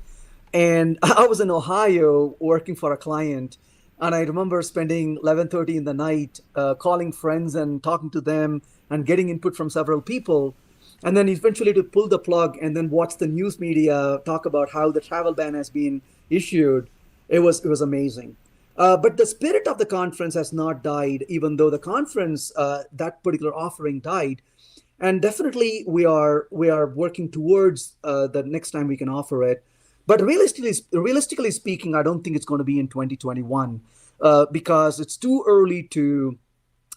And I was in Ohio working for a client, and I remember spending 11:30 in the night calling friends and talking to them and getting input from several people, and then eventually to pull the plug and then watch the news media talk about how the travel ban has been issued. It was amazing. But the spirit of the conference has not died, even though the conference, that particular offering died. And definitely we are working towards the next time we can offer it. But realistically speaking, I don't think it's going to be in 2021 because it's too early to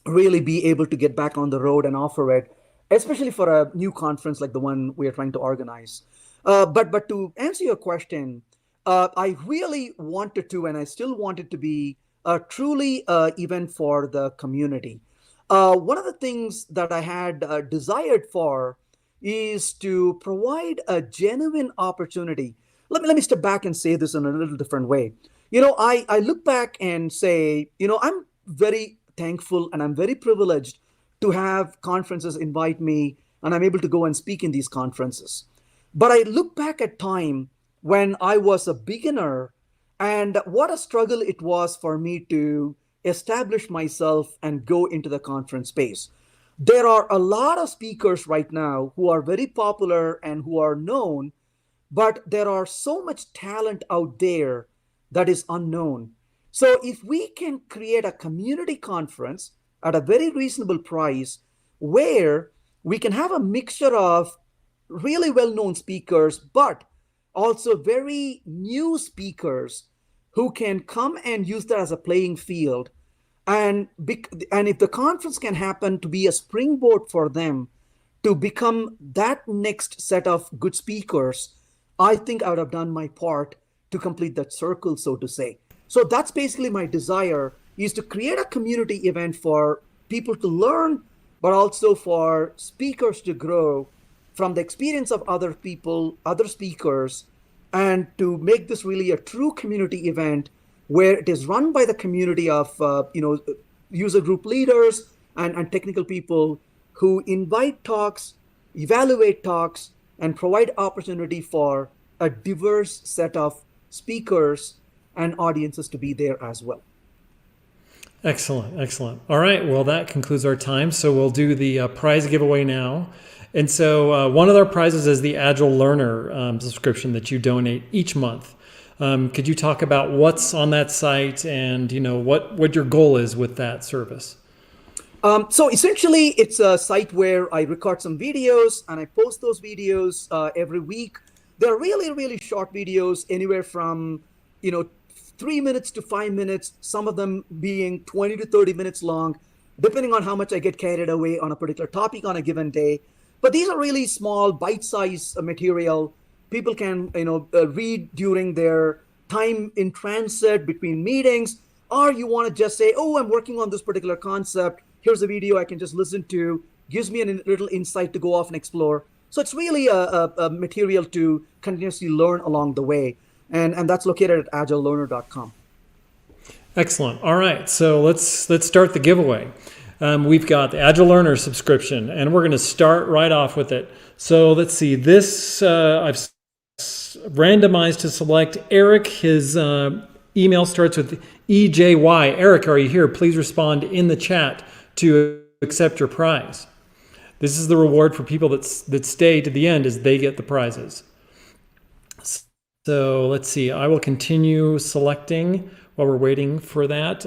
really be able to get back on the road and offer it, especially for a new conference like the one we are trying to organize. But to answer your question, I really wanted to, and I still want it to be a truly event for the community. One of the things that I had desired for is to provide a genuine opportunity. Let me step back and say this in a little different way. I look back and say, I'm very thankful and I'm very privileged to have conferences invite me, and I'm able to go and speak in these conferences. But I look back at time when I was a beginner and what a struggle it was for me to establish myself and go into the conference space. There are a lot of speakers right now who are very popular and who are known, but there are so much talent out there that is unknown. So if we can create a community conference at a very reasonable price where we can have a mixture of really well-known speakers, but also very new speakers who can come and use that as a playing field. And if the conference can happen to be a springboard for them to become that next set of good speakers, I think I would have done my part to complete that circle, so to say. So that's basically my desire, is to create a community event for people to learn, but also for speakers to grow from the experience of other people, other speakers, and to make this really a true community event where it is run by the community of user group leaders and technical people who invite talks, evaluate talks, and provide opportunity for a diverse set of speakers and audiences to be there as well. Excellent. All right, well, that concludes our time. So we'll do the prize giveaway now. And so one of our prizes is the Agile Learner subscription that you donate each month. Could you talk about what's on that site and what your goal is with that service? So essentially, it's a site where I record some videos and I post those videos every week. They're really, really short videos, anywhere from 3 minutes to 5 minutes, some of them being 20 to 30 minutes long, depending on how much I get carried away on a particular topic on a given day. But these are really small, bite-sized material. People can read during their time in transit between meetings, or you want to just say, oh, I'm working on this particular concept. Here's a video I can just listen to. Gives me a little insight to go off and explore. So it's really a material to continuously learn along the way. And that's located at agilelearner.com. Excellent. All right. So let's start the giveaway. We've got the Agile Learner subscription, and we're going to start right off with it. So let's see. This I've randomized to select Eric. His email starts with EJY. Eric, are you here? Please respond in the chat to accept your prize. This is the reward for people that stay to the end, as they get the prizes. So let's see. I will continue selecting while we're waiting for that.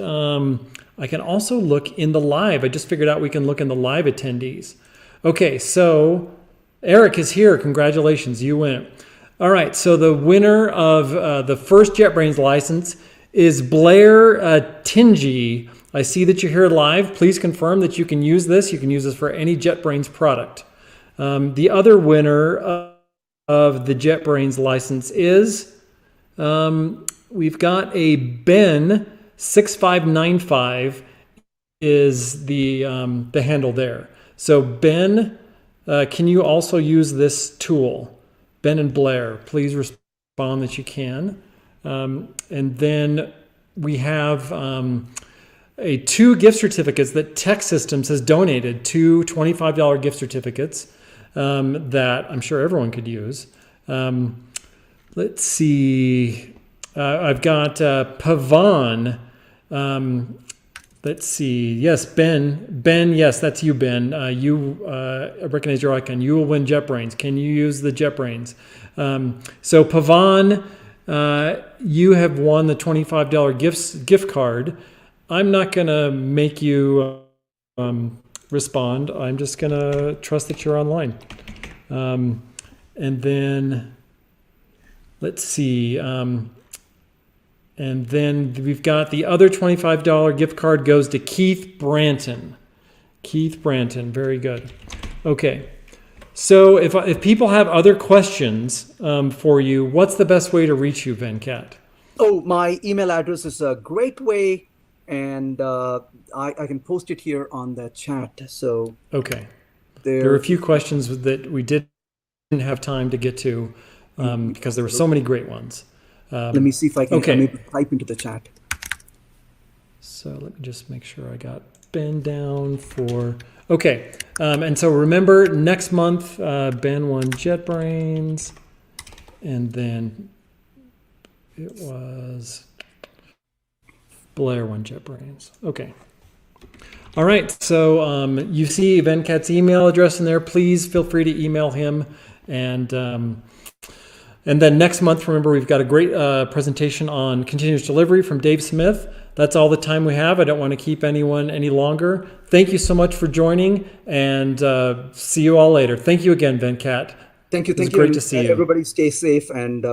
I can also look in the live. I just figured out we can look in the live attendees. Okay, so Eric is here. Congratulations, you win. All right, so the winner of the first JetBrains license is Blair Tingy. I see that you're here live. Please confirm that you can use this. You can use this for any JetBrains product. The other winner of the JetBrains license is, we've got a Ben 6595 is the handle there. So Ben, can you also use this tool? Ben and Blair, please respond that you can. And then we have 2 gift certificates that Tech Systems has donated, 2 $25 gift certificates that I'm sure everyone could use. Let's see. I've got Pavan. Let's see. Yes, Ben. Ben, yes, that's you, Ben. You recognize your icon. You will win JetBrains. Can you use the JetBrains? So Pavan, you have won the $25 gift card. I'm not going to make you respond. I'm just going to trust that you're online. And then let's see. And then we've got the other $25 gift card goes to Keith Branton. Keith Branton, very good. Okay. So if people have other questions for you, what's the best way to reach you, Venkat? Oh, my email address is a great way, and I can post it here on the chat. So okay, there are a few questions that we didn't have time to get to because there were so many great ones. Let me see if I can maybe type into the chat. So let me just make sure I got Ben down for. Okay, and so remember next month Ben won JetBrains, and then it was Blair won JetBrains. Okay. All right. So you see Venkat's email address in there. Please feel free to email him. And then next month, remember, we've got a great presentation on continuous delivery from Dave Smith. That's all the time we have. I don't want to keep anyone any longer. Thank you so much for joining, and see you all later. Thank you again, Venkat. Thank you. It was great to see you. Everybody stay safe and